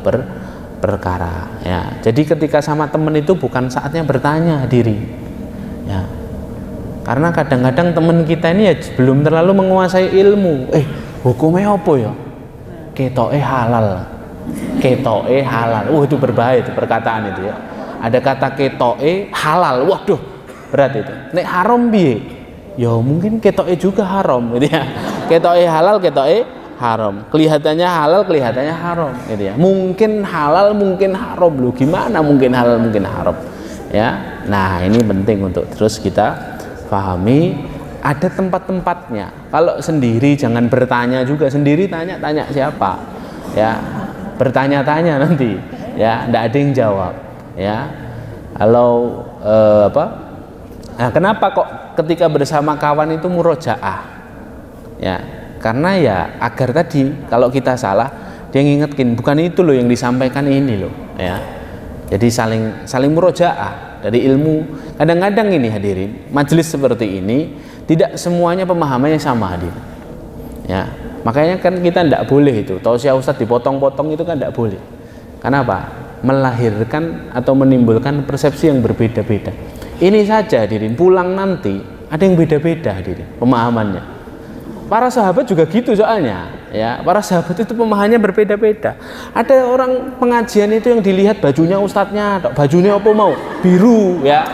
perkara, ya. Jadi ketika sama teman itu bukan saatnya bertanya, hadirin, ya. Karena kadang-kadang teman kita ini ya belum terlalu menguasai ilmu. Hukumnya apa ya? Ketoke halal. Ketoke halal. Itu berbahaya itu perkataan itu, ya. Ada kata ketoke halal. Waduh, berat itu. Nek haram piye? Ya mungkin ketoke juga haram, gitu ya. Ketoke halal, ketoke haram. Kelihatannya halal, kelihatannya haram, gitu ya. Mungkin halal, mungkin haram. Loh, gimana mungkin halal, mungkin haram? Ya. Nah, ini penting untuk terus kita pahami. Ada tempat-tempatnya. Kalau sendiri jangan bertanya juga, sendiri tanya siapa, ya, bertanya-tanya nanti, ya, tidak ada yang jawab, ya. Kalau nah, kenapa kok ketika bersama kawan itu murojaah, ya, karena ya agar tadi kalau kita salah dia ngingetin, bukan itu loh yang disampaikan ini loh, ya. Jadi saling murojaah dari ilmu. Kadang-kadang ini hadirin, majelis seperti ini tidak semuanya pemahamannya sama, hadirin. Ya, makanya kan kita tidak boleh itu tausiah ustadz dipotong-potong, itu kan tidak boleh. Kenapa? Melahirkan atau menimbulkan persepsi yang berbeda-beda. Ini saja hadirin, pulang nanti ada yang beda-beda hadirin pemahamannya. Para sahabat juga gitu soalnya, ya. Para sahabat itu pemahamannya berbeda-beda. Ada orang pengajian itu yang dilihat bajunya ustadznya, bajunya apa mau? Biru, ya.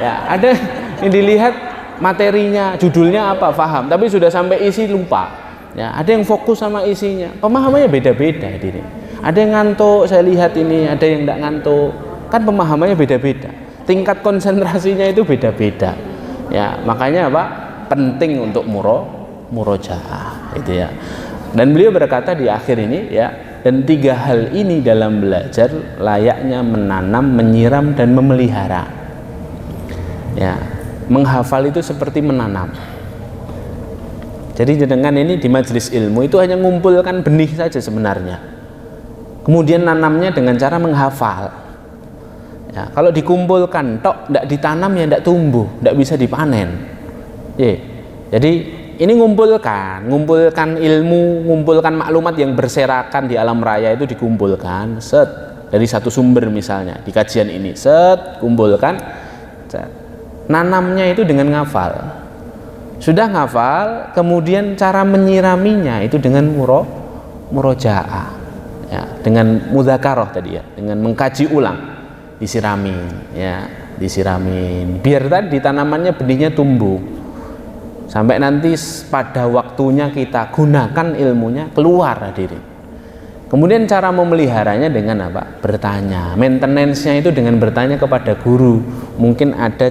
Ya, ada yang dilihat materinya, judulnya apa, paham, tapi sudah sampai isi lupa. Ya, ada yang fokus sama isinya. Pemahamannya beda-beda hadirin. Ada yang ngantuk, saya lihat ini, ada yang tidak ngantuk. Kan pemahamannya beda-beda. Tingkat konsentrasinya itu beda-beda. Ya, makanya apa? Penting untuk murojaah, itu ya. Dan beliau berkata di akhir ini, ya, dan 3 hal ini dalam belajar layaknya menanam, menyiram dan memelihara. Ya, menghafal itu seperti menanam. Jadi dengan ini di majelis ilmu itu hanya mengumpulkan benih saja sebenarnya. Kemudian nanamnya dengan cara menghafal. Ya, kalau dikumpulkan tok, tidak ditanam ya tidak tumbuh, tidak bisa dipanen. Ya, jadi ini ngumpulkan ilmu, ngumpulkan maklumat yang berserakan di alam raya itu dikumpulkan, set, dari satu sumber misalnya di kajian ini, set, kumpulkan, set. Nanamnya itu dengan ngafal. Sudah ngafal, kemudian cara menyiraminya itu dengan murojaah, ya, dengan mudzakarah tadi, ya, dengan mengkaji ulang, disiramin, ya, disiramin, biar tadi tanamannya benihnya tumbuh. Sampai nanti pada waktunya kita gunakan ilmunya, keluar hadirin. Kemudian cara memeliharanya dengan apa? Bertanya. Maintenance-nya itu dengan bertanya kepada guru. Mungkin ada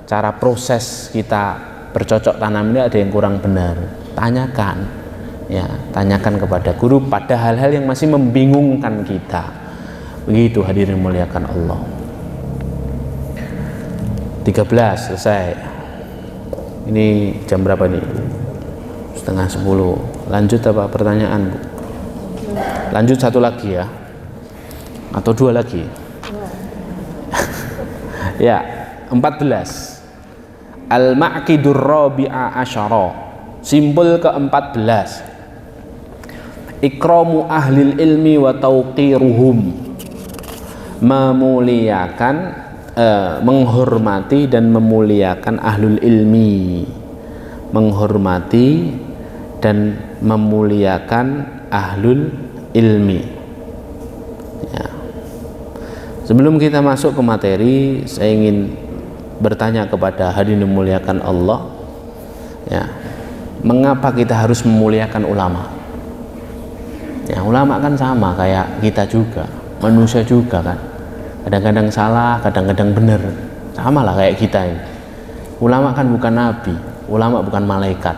cara proses kita bercocok tanam ini ada yang kurang benar. Tanyakan. Ya, tanyakan kepada guru pada hal-hal yang masih membingungkan kita. Begitu hadirin muliakan Allah. 13 selesai. Ini jam berapa nih? 9:30. Lanjut apa pertanyaan, Bu? Lanjut satu lagi ya, atau 2 lagi? Ya, 14. Al-Maqidur Rabi'a Asyara. Simpul ke-14. Ikramu ahlil ilmi wa tauqiruhum. Memuliakan, menghormati dan memuliakan ahlul ilmi, menghormati dan memuliakan ahlul ilmi. Sebelum kita masuk ke materi, saya ingin bertanya kepada hadirin memuliakan Allah, ya, mengapa kita harus memuliakan ulama? Ya, ulama kan sama kayak kita juga, manusia juga kan. Kadang-kadang salah, kadang-kadang benar. Sama lah kayak kita ini. Ulama kan bukan nabi, ulama bukan malaikat.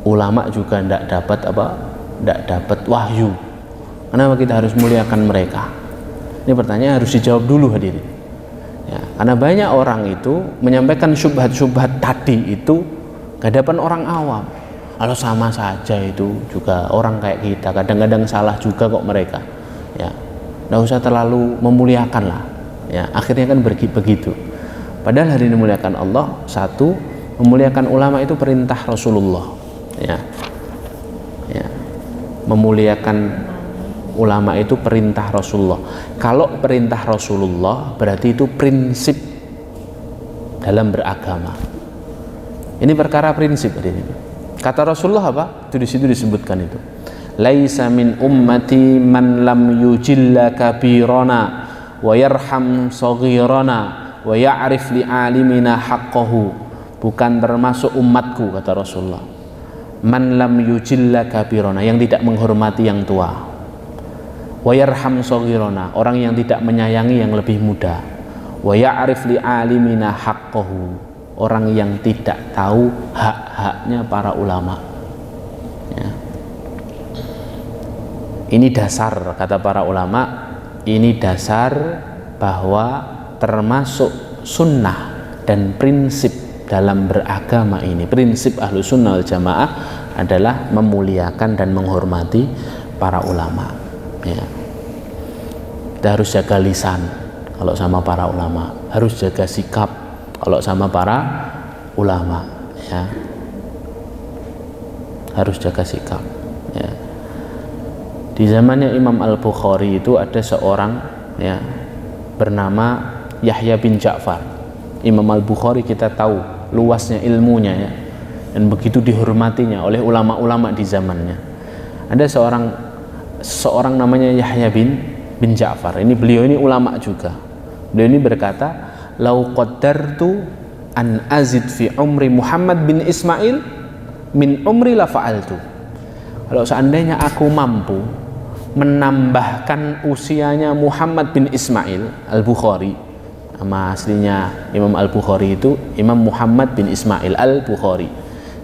Ulama juga tidak dapat wahyu. Kenapa kita harus muliakan mereka? Ini pertanyaan harus dijawab dulu hadirin. Ya, karena banyak orang itu menyampaikan syubhat-syubhat tadi itu ke hadapan orang awam. Kalau sama saja itu juga orang kayak kita, kadang-kadang salah juga kok mereka. Ya, nggak usah terlalu memuliakan lah. Ya, akhirnya kan begitu. Padahal hari ini memuliakan Allah, satu, memuliakan ulama itu perintah Rasulullah. Ya, ya, memuliakan ulama itu perintah Rasulullah. Kalau perintah Rasulullah berarti itu prinsip dalam beragama. Ini perkara prinsip ini. Kata Rasulullah apa? Itu di situ disebutkan itu. Laisa min ummati man lam yujilla kabirana wa yarham saghirana wa ya'rif li alimina haqqahu. Bukan termasuk umatku, kata Rasulullah, man lam yujilla kabirana, yang tidak menghormati yang tua, wa yarham saghirana, orang yang tidak menyayangi yang lebih muda, wa ya'rif li alimina haqqahu, orang yang tidak tahu hak-haknya para ulama. Ya. Ini dasar, kata para ulama, ini dasar bahwa termasuk sunnah dan prinsip dalam beragama ini, prinsip ahlu sunnah wal jamaah adalah memuliakan dan menghormati para ulama. Ya. Kita harus jaga lisan kalau sama para ulama, harus jaga sikap kalau sama para ulama, ya, harus jaga sikap. Ya. Di zamannya Imam Al-Bukhari itu ada seorang, ya, bernama Yahya bin Ja'far. Imam Al-Bukhari kita tahu luasnya ilmunya, ya, dan begitu dihormatinya oleh ulama-ulama di zamannya. Ada seorang namanya Yahya bin Ja'far. Beliau ini ulama juga. Beliau ini berkata, lau qaddartu an azid fi umri Muhammad bin Ismail min umri la fa'altu. Kalau seandainya aku mampu menambahkan usianya Muhammad bin Ismail Al-Bukhari, nama aslinya Imam Al-Bukhari itu Imam Muhammad bin Ismail Al-Bukhari.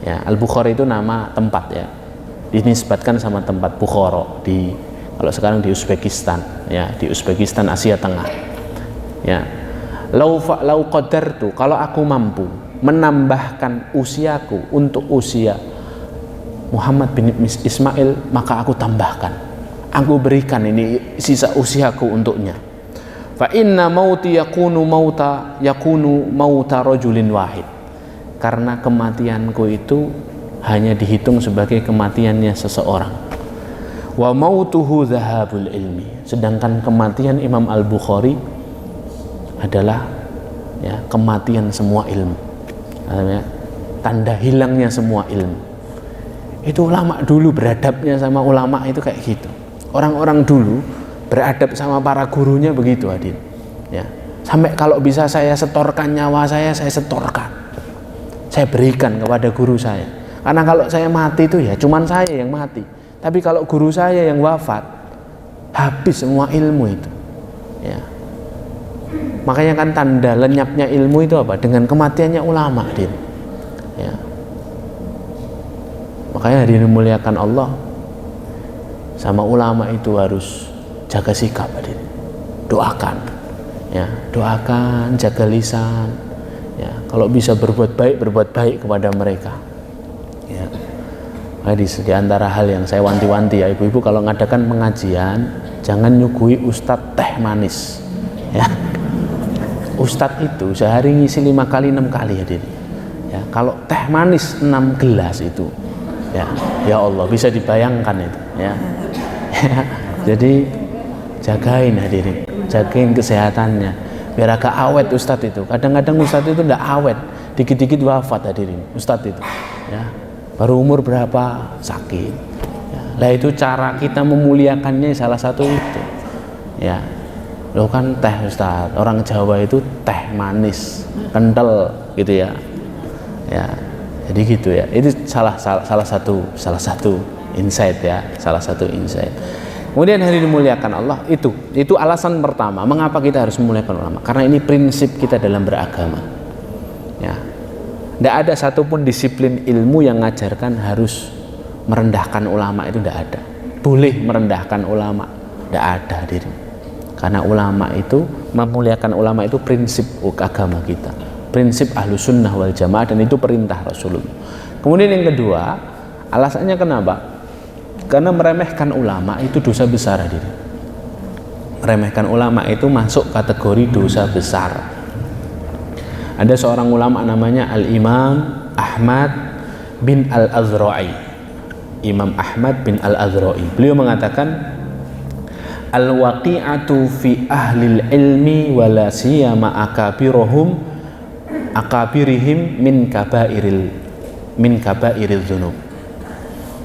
Ya, Al-Bukhari itu nama tempat, ya, dinisbatkan sama tempat Bukhara kalau sekarang di Uzbekistan, ya, di Uzbekistan Asia Tengah. Ya, lau qadartu, kalau aku mampu menambahkan usiaku untuk usia Muhammad bin Ismail, maka aku tambahkan, aku berikan ini sisa usiaku untuknya. Fa inna mauti yakunu mauta rajulin wahid, karena kematianku itu hanya dihitung sebagai kematiannya seseorang. Wa mautuhu dhahabul ilmi, sedangkan kematian Imam Al-Bukhari adalah, ya, kematian semua ilmu, ya, tanda hilangnya semua ilmu. Itu ulama dulu beradabnya sama ulama itu kayak gitu. Orang-orang dulu beradab sama para gurunya begitu, Adin. Ya, sampai kalau bisa saya setorkan nyawa saya setorkan, saya berikan kepada guru saya. Karena kalau saya mati itu ya cuman saya yang mati. Tapi kalau guru saya yang wafat, habis semua ilmu itu. Ya. Makanya kan tanda lenyapnya ilmu itu apa? Dengan kematiannya ulama, Din. Ya. Makanya dimuliakan Allah, sama ulama itu harus jaga sikap, Din. Doakan, ya, doakan, jaga lisan. Ya, kalau bisa berbuat baik kepada mereka. Ya. Di antara hal yang saya wanti-wanti, ya, ibu-ibu kalau ngadakan pengajian jangan nyuguhi ustadz teh manis, ya. Ustadz itu sehari ngisi 5 kali 6 kali, ya, ya. Kalau teh manis 6 gelas itu, ya Allah, bisa dibayangkan itu, ya. Jadi jagain, hadirin, jagain kesehatannya biar agak awet ustadz itu. Kadang-kadang ustadz itu tidak awet, dikit-dikit wafat, hadirin, ustadz itu, ya. Baru umur berapa sakit, ya. Lah itu cara kita memuliakannya salah satu itu, ya. Loh kan teh Ustaz, orang Jawa itu teh manis, kental gitu ya. Ya. Jadi gitu ya. Itu salah satu insight ya, salah satu insight. Kemudian hari dimuliakan Allah, itu alasan pertama mengapa kita harus memuliakan ulama, karena ini prinsip kita dalam beragama ya. Tidak ada satupun disiplin ilmu yang mengajarkan harus merendahkan ulama, itu tidak ada. Boleh merendahkan ulama, tidak ada diri. Karena ulama itu, memuliakan ulama itu prinsip agama kita, prinsip Ahlus Sunnah wal Jamaah, dan itu perintah Rasulullah. Kemudian yang kedua, alasannya kenapa? Karena meremehkan ulama itu dosa besar hadirin. Meremehkan ulama itu masuk kategori dosa besar. Ada seorang ulama namanya Al-Imam Ahmad bin Al-Azra'i. Imam Ahmad bin Al-Azra'i. Beliau mengatakan, al-waqi'atu fi ahlil ilmi wala siyama akabirihim min kabairil dzunub.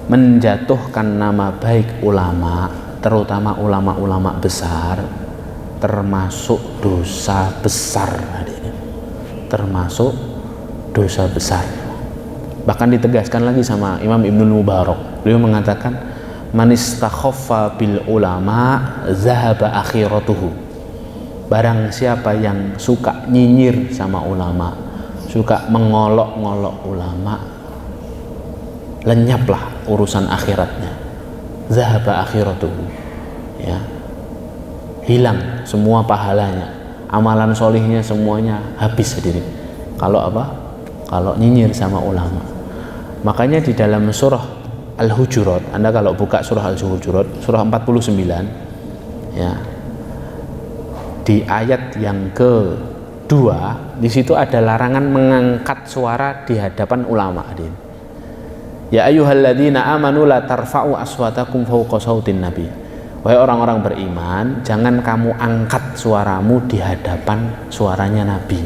Menjatuhkan nama baik ulama, terutama ulama-ulama besar, termasuk dosa besar. Termasuk dosa besar. Bahkan ditegaskan lagi sama Imam Ibnul Mubarak. Beliau mengatakan, man istakhaffa bil ulama zahaba akhiratuhu. Barang siapa yang suka nyinyir sama ulama, suka mengolok-ngolok ulama, lenyaplah urusan akhiratnya. Zahaba akhiratuhu, ya, hilang semua pahalanya, amalan solihnya semuanya habis hadirin. Kalau apa? Kalau nyinyir sama ulama. Makanya di dalam surah Al-Hujurat, Anda kalau buka surah Al-Hujurat, surah 49 ya, di ayat yang kedua, di situ ada larangan mengangkat suara di hadapan ulama hadirin. Ya ayyuhalladzina amanu la tarfa'u aswatakum fawqa sautin nabi. Wahai orang-orang beriman, jangan kamu angkat suaramu di hadapan suaranya Nabi.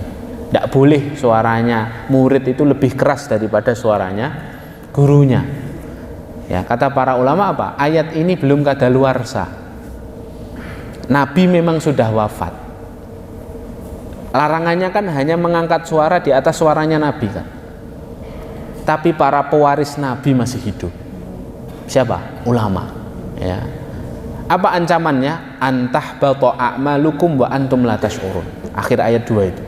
Tidak boleh suaranya murid itu lebih keras daripada suaranya gurunya. Ya, kata para ulama apa? Ayat ini belum kadaluarsa. Nabi memang sudah wafat. Larangannya kan hanya mengangkat suara di atas suaranya Nabi kan. Tapi para pewaris Nabi masih hidup. Siapa? Ulama. Ya. Apa ancamannya? Antahbata a'malukum wa antum la tash'urun. Akhir ayat 2 itu.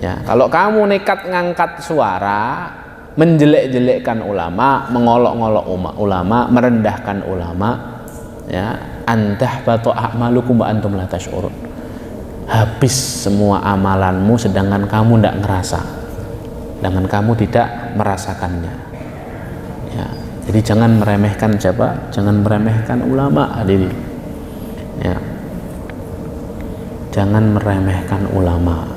Ya, kalau kamu nekat ngangkat suara, menjelek-jelekkan ulama, mengolok-ngolok ulama, merendahkan ulama, ya, antahbata a'malukum wa antum la tash'urun. Habis semua amalanmu sedangkan kamu tidak ngerasa. Sedangkan kamu tidak merasakannya. Ya. Jadi jangan meremehkan siapa? Jangan meremehkan ulama hadirin. Ya. Jangan meremehkan ulama.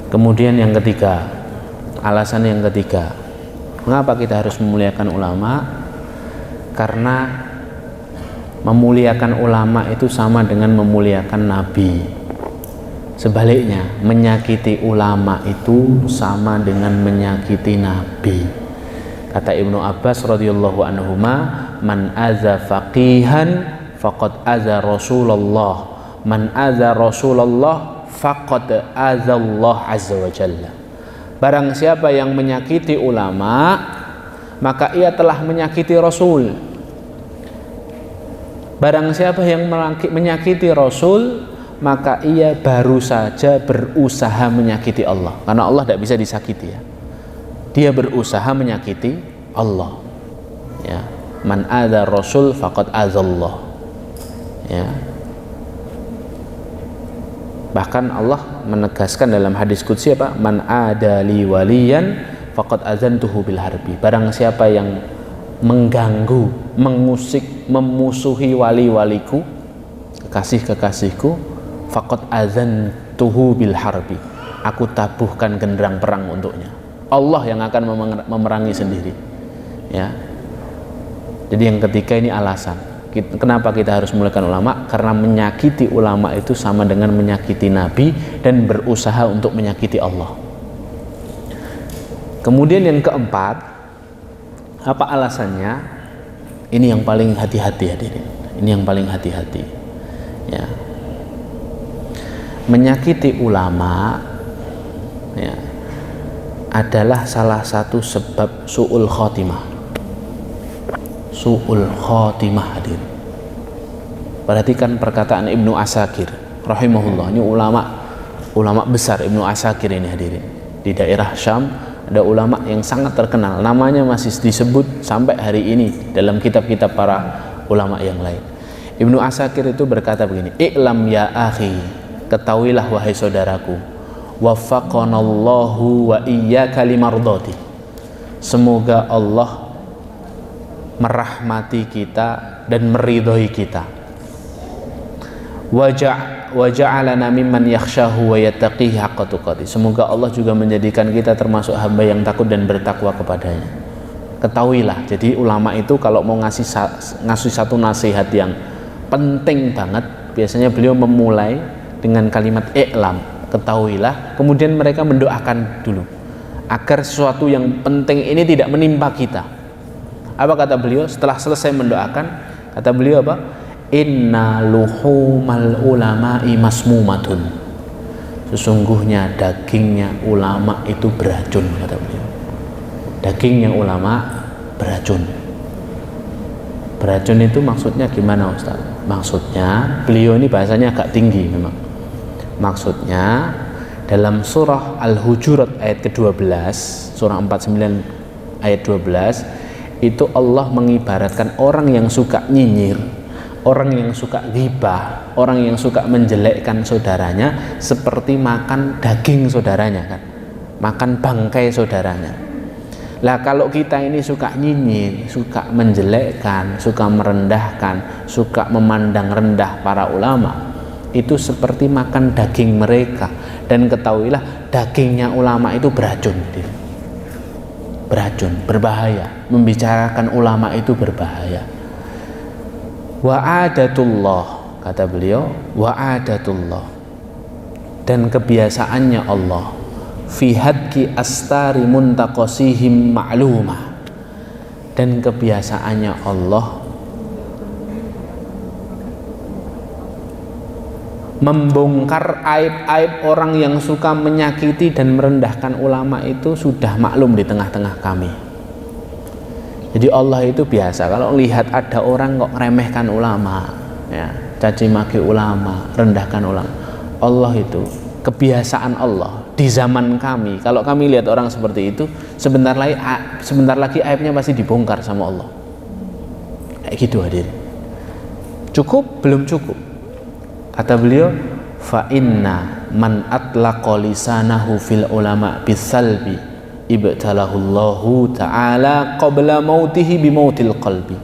Kemudian yang ketiga, alasan yang ketiga, mengapa kita harus memuliakan ulama? Karena memuliakan ulama itu sama dengan memuliakan Nabi. Sebaliknya, menyakiti ulama itu sama dengan menyakiti Nabi. Kata Ibnu Abbas radhiyallahu anhuma, man aza faqihan faqad aza Rasulullah, man aza Rasulullah faqad aza Allah azza wa jalla. Barang siapa yang menyakiti ulama, maka ia telah menyakiti Rasul. Barang siapa yang menyakiti Rasul, maka ia baru saja berusaha menyakiti Allah. Karena Allah tidak bisa disakiti ya. Dia berusaha menyakiti Allah. Ya. Man adza Rasul faqad azallah. Ya. Bahkan Allah menegaskan dalam hadis qudsi apa? Man adali waliyan faqad azantuhu bil harbi. Barang siapa yang mengganggu, mengusik, memusuhi wali-waliku, kekasih-kekasihku, faqad azantuhu bil harbi. Aku tabuhkan genderang perang untuknya. Allah yang akan memerangi sendiri. Ya. Jadi yang ketiga ini alasan kenapa kita harus memuliakan ulama, karena menyakiti ulama itu sama dengan menyakiti Nabi dan berusaha untuk menyakiti Allah. Kemudian yang keempat, apa alasannya? Ini yang paling hati-hati hadirin. Ini yang paling hati-hati. Ya. Menyakiti ulama ya, adalah salah satu sebab su'ul khotimah. Su'ul khotimah hadirin. Perhatikan perkataan Ibnu Asakir rahimahullah. Ini ulama besar Ibnu Asakir ini hadirin. Di daerah Syam ada ulama yang sangat terkenal, namanya masih disebut sampai hari ini dalam kitab-kitab para ulama yang lain. Ibnu Asakir itu berkata begini, "I'lam ya akhi, ketahuilah wahai saudaraku, waffaqanallahu wa iyyaka limardati." Semoga Allah merahmati kita dan meridhoi kita. Waja'alana mimman yakhshahu wa yattaqihi haqqa tuqatih. Semoga Allah juga menjadikan kita termasuk hamba yang takut dan bertakwa kepadanya. Ketahuilah, jadi ulama itu kalau mau ngasih satu nasihat yang penting banget, biasanya beliau memulai dengan kalimat i'lam, ketahuilah, kemudian mereka mendoakan dulu agar sesuatu yang penting ini tidak menimpa kita. Apa kata beliau setelah selesai mendoakan? Kata beliau apa? Inna luhumal ulama'i masmumatun. Sesungguhnya dagingnya ulama itu beracun, kata beliau. Dagingnya ulama beracun. Beracun itu maksudnya gimana Ustaz? Maksudnya beliau ini bahasanya agak tinggi memang. Maksudnya dalam surah Al-Hujurat ayat ke-12, surah 49 ayat 12, itu Allah mengibaratkan orang yang suka nyinyir, orang yang suka ghibah, orang yang suka menjelekkan saudaranya seperti makan daging saudaranya kan, makan bangkai saudaranya. Lah kalau kita ini suka nyinyir, suka menjelekkan, suka merendahkan, suka memandang rendah para ulama, itu seperti makan daging mereka. Dan ketahuilah dagingnya ulama itu beracun, beracun, berbahaya. Membicarakan ulama itu berbahaya. Wa'adatullah, kata beliau, wa'adatullah, dan kebiasaannya Allah, fi hadki astari muntaqasihim ma'lumah, dan kebiasaannya Allah membongkar aib-aib orang yang suka menyakiti dan merendahkan ulama itu sudah maklum di tengah-tengah kami. Jadi Allah itu biasa kalau lihat ada orang kok meremehkan ulama, ya, caci maki ulama, rendahkan ulama. Allah itu kebiasaan Allah di zaman kami. Kalau kami lihat orang seperti itu, sebentar lagi aibnya pasti dibongkar sama Allah. Kayak gitu hadirin. Cukup? Belum cukup. Kata beliau, fa inna man atlaqa lisanahu fil ulama bisalbi ibtalahullahu ta'ala qabla mautihi bimautil qalbi.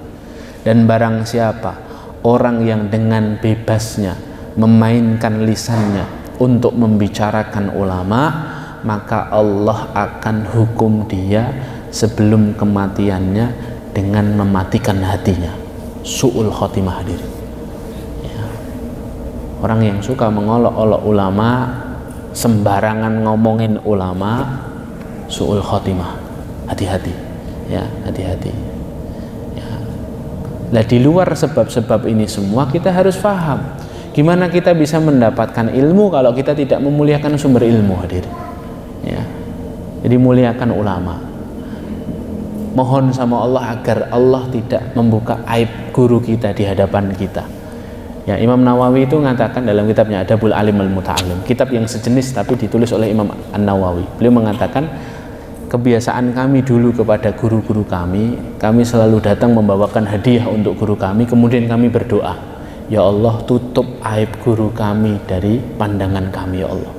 Dan barang siapa orang yang dengan bebasnya memainkan lisannya untuk membicarakan ulama, maka Allah akan hukum dia sebelum kematiannya dengan mematikan hatinya. Su'ul khotimah hadirin. Ya. Orang yang suka mengolok-olok ulama, sembarangan ngomongin ulama, su'ul khotimah, hati-hati ya, hati-hati ya. Nah, di luar sebab-sebab ini semua kita harus paham gimana kita bisa mendapatkan ilmu kalau kita tidak memuliakan sumber ilmu hadir ya. Jadi muliakan ulama, mohon sama Allah agar Allah tidak membuka aib guru kita di hadapan kita ya. Imam Nawawi itu mengatakan dalam kitabnya Adabul Alim Al-Muta'alim, kitab yang sejenis tapi ditulis oleh Imam An-Nawawi, beliau mengatakan kebiasaan kami dulu kepada guru-guru kami selalu datang membawakan hadiah untuk guru kami, kemudian kami berdoa, ya Allah tutup aib guru kami dari pandangan kami ya Allah.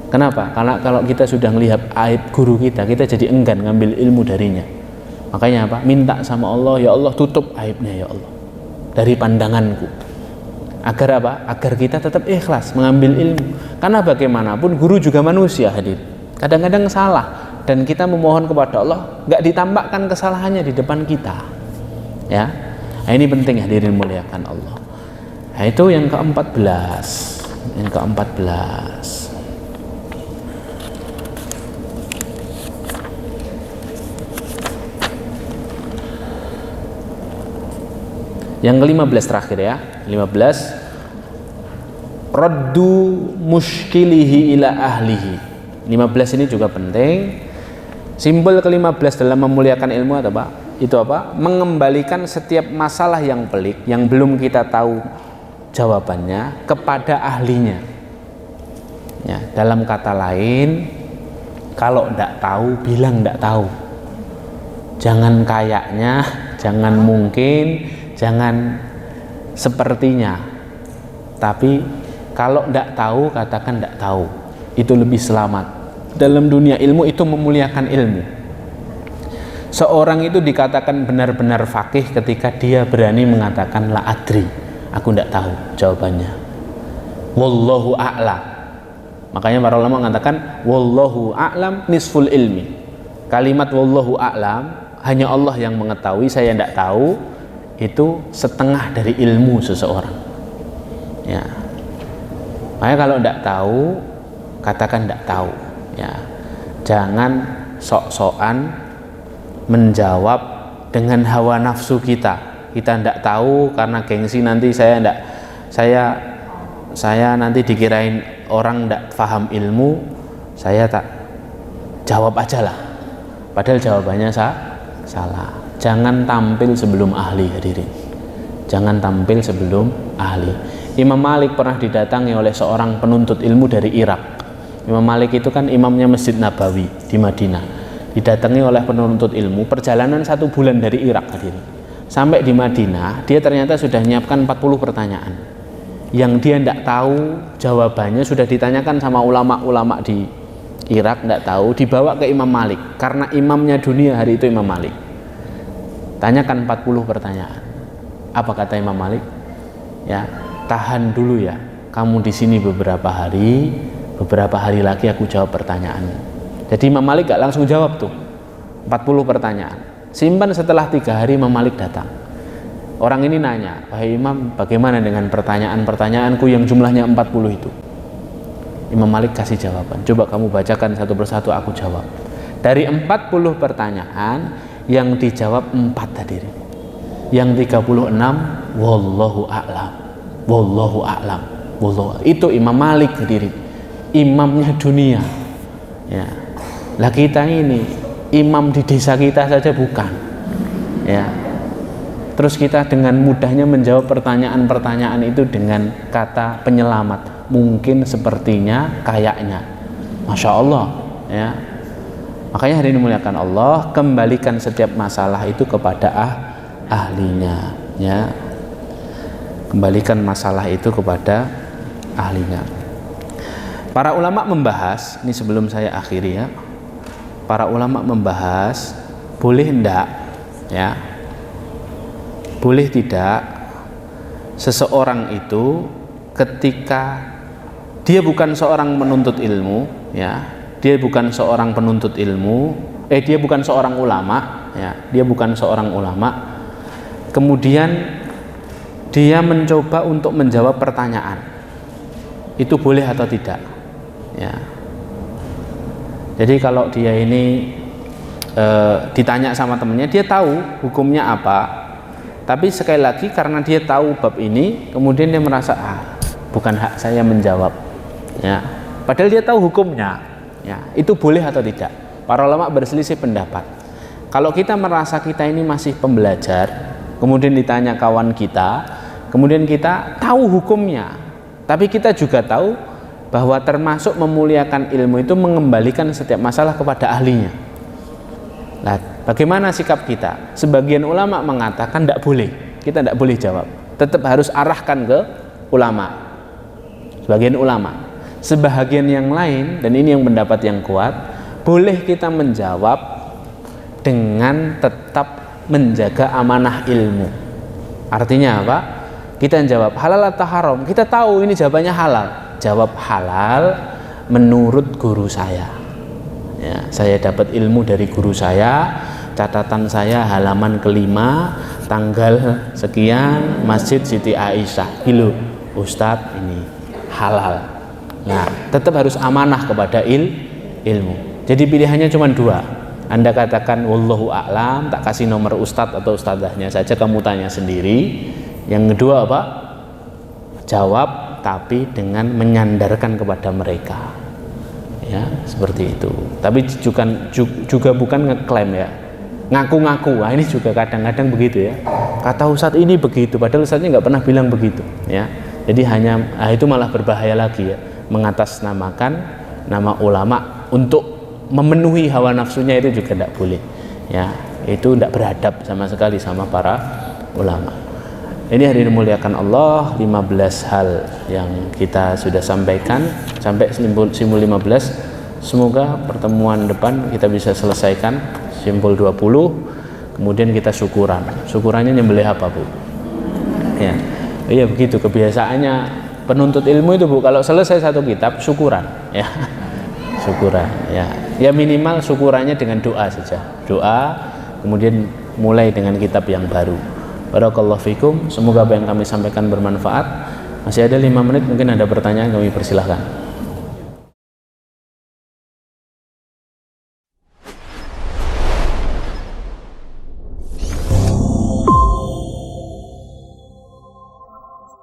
Kenapa? Karena kalau kita sudah melihat aib guru kita jadi enggan ngambil ilmu darinya. Makanya apa? Minta sama Allah, ya Allah tutup aibnya ya Allah dari pandanganku. Agar apa? Agar kita tetap ikhlas mengambil ilmu. Karena bagaimanapun guru juga manusia hadir, kadang-kadang salah, dan kita memohon kepada Allah nggak ditambahkan kesalahannya di depan kita ya. Nah, ini penting hadirin muliakan Allah. Nah, itu yang ke-14. Yang ke-14, Yang ke-15 terakhir ya. 15, raddu muskilihi ila ahlihi. 15 ini juga penting. Simbol ke-15 dalam memuliakan ilmu atau apa? Itu apa? Mengembalikan setiap masalah yang pelik yang belum kita tahu jawabannya kepada ahlinya. Ya, dalam kata lain, kalau tidak tahu bilang tidak tahu. Jangan kayaknya, jangan mungkin, jangan sepertinya. Tapi kalau tidak tahu katakan tidak tahu. Itu lebih selamat. Dalam dunia ilmu itu memuliakan ilmu. Seorang itu dikatakan benar-benar faqih ketika dia berani mengatakan la adri, aku tidak tahu jawabannya. Wallahu a'lam. Makanya para ulama mengatakan wallahu a'lam nisful ilmi. Kalimat wallahu a'lam, hanya Allah yang mengetahui, saya tidak tahu, itu setengah dari ilmu seseorang. Ya. Makanya kalau tidak tahu katakan tidak tahu. Ya. Jangan sok-sokan menjawab dengan hawa nafsu kita. Kita tidak tahu karena gengsi, nanti saya nanti dikirain orang tidak paham ilmu, saya tak jawab aja lah, padahal jawabannya salah. Jangan tampil sebelum ahli, hadirin. Jangan tampil sebelum ahli. Imam Malik pernah didatangi oleh seorang penuntut ilmu dari Irak. Imam Malik itu kan imamnya Masjid Nabawi di Madinah. Didatangi oleh penuntut ilmu, perjalanan 1 bulan dari Irak, hadirin. Sampai di Madinah, dia ternyata sudah menyiapkan 40 pertanyaan yang dia tidak tahu jawabannya, sudah ditanyakan sama ulama-ulama di Irak, tidak tahu, dibawa ke Imam Malik karena imamnya dunia hari itu Imam Malik. Tanyakan 40 pertanyaan. Apa kata Imam Malik? Ya, tahan dulu ya, kamu di sini beberapa hari lagi aku jawab pertanyaanmu. Jadi Imam Malik gak langsung jawab tuh 40 pertanyaan. Simpan, setelah 3 hari Imam Malik datang. Orang ini nanya, wahai Imam, bagaimana dengan pertanyaan-pertanyaanku yang jumlahnya 40 itu? Imam Malik kasih jawaban. Coba kamu bacakan satu persatu, aku jawab. Dari 40 pertanyaan yang dijawab 4 tadi. Yang 36 wallahu a'lam. Wallahu a'lam. Wallahu. Itu Imam Malik sendiri. Imamnya dunia. Ya. Lah kita ini imam di desa kita saja bukan. Ya. Terus kita dengan mudahnya menjawab pertanyaan-pertanyaan itu dengan kata penyelamat, mungkin, sepertinya, kayaknya. Masya Allah, ya. Makanya hari ini muliakan Allah, kembalikan setiap masalah itu kepada ahlinya, ya. Kembalikan masalah itu kepada ahlinya. Para ulama membahas, ini sebelum saya akhiri ya. Para ulama membahas boleh enggak, ya. Boleh tidak seseorang itu ketika dia bukan seorang penuntut ilmu, ya, dia bukan seorang penuntut ilmu, dia bukan seorang ulama, ya, dia bukan seorang ulama, kemudian dia mencoba untuk menjawab pertanyaan, itu boleh atau tidak, ya. Jadi kalau dia ini ditanya sama temennya, dia tahu hukumnya apa. Tapi sekali lagi karena dia tahu bab ini, kemudian dia merasa bukan hak saya menjawab, ya. Padahal dia tahu hukumnya, ya. Itu boleh atau tidak? Para ulama berselisih pendapat. Kalau kita merasa kita ini masih pembelajar, kemudian ditanya kawan kita, kemudian kita tahu hukumnya, tapi kita juga tahu bahwa termasuk memuliakan ilmu itu mengembalikan setiap masalah kepada ahlinya. Nah, bagaimana sikap kita? Sebagian ulama mengatakan tidak boleh, kita tidak boleh jawab, tetap harus arahkan ke ulama. Sebagian ulama, sebahagian yang lain, dan ini yang pendapat yang kuat, boleh kita menjawab dengan tetap menjaga amanah ilmu. Artinya apa? Kita jawab halal atau haram, kita tahu ini jawabannya halal, jawab halal menurut guru saya. Ya, saya dapat ilmu dari guru saya, catatan saya halaman kelima, tanggal sekian, Masjid Siti Aisyah. Gitu, Ustadz, ini halal. Nah, tetap harus amanah kepada ilmu. Jadi pilihannya cuma 2. Anda katakan wallahu a'lam, tak kasih nomor ustadz atau ustadzahnya saja, kamu tanya sendiri. Yang kedua apa? Jawab tapi dengan menyandarkan kepada mereka. Ya, seperti itu. Tapi juga bukan ngeklaim ya. Ngaku-ngaku. Nah, ini juga kadang-kadang begitu ya. Kata Ustadz ini begitu, padahal Ustadznya nggak pernah bilang begitu, ya. Jadi itu malah berbahaya lagi ya. Mengatasnamakan nama ulama untuk memenuhi hawa nafsunya itu juga tidak boleh. Ya, itu tidak beradab sama sekali sama para ulama. Ini hadirin dimuliakan Allah, 15 hal yang kita sudah sampaikan sampai simpul 15. Semoga pertemuan depan kita bisa selesaikan simpul 20. Kemudian kita syukuran. Syukurannya nyembelih apa, Bu? Ya. Iya begitu kebiasaannya penuntut ilmu itu, Bu. Kalau selesai satu kitab syukuran, ya. Syukuran, ya. Ya minimal syukurannya dengan doa saja. Doa, kemudian mulai dengan kitab yang baru. Barakallahu fikum. Semoga apa yang kami sampaikan bermanfaat. Masih ada 5 menit, mungkin ada pertanyaan, kami persilahkan.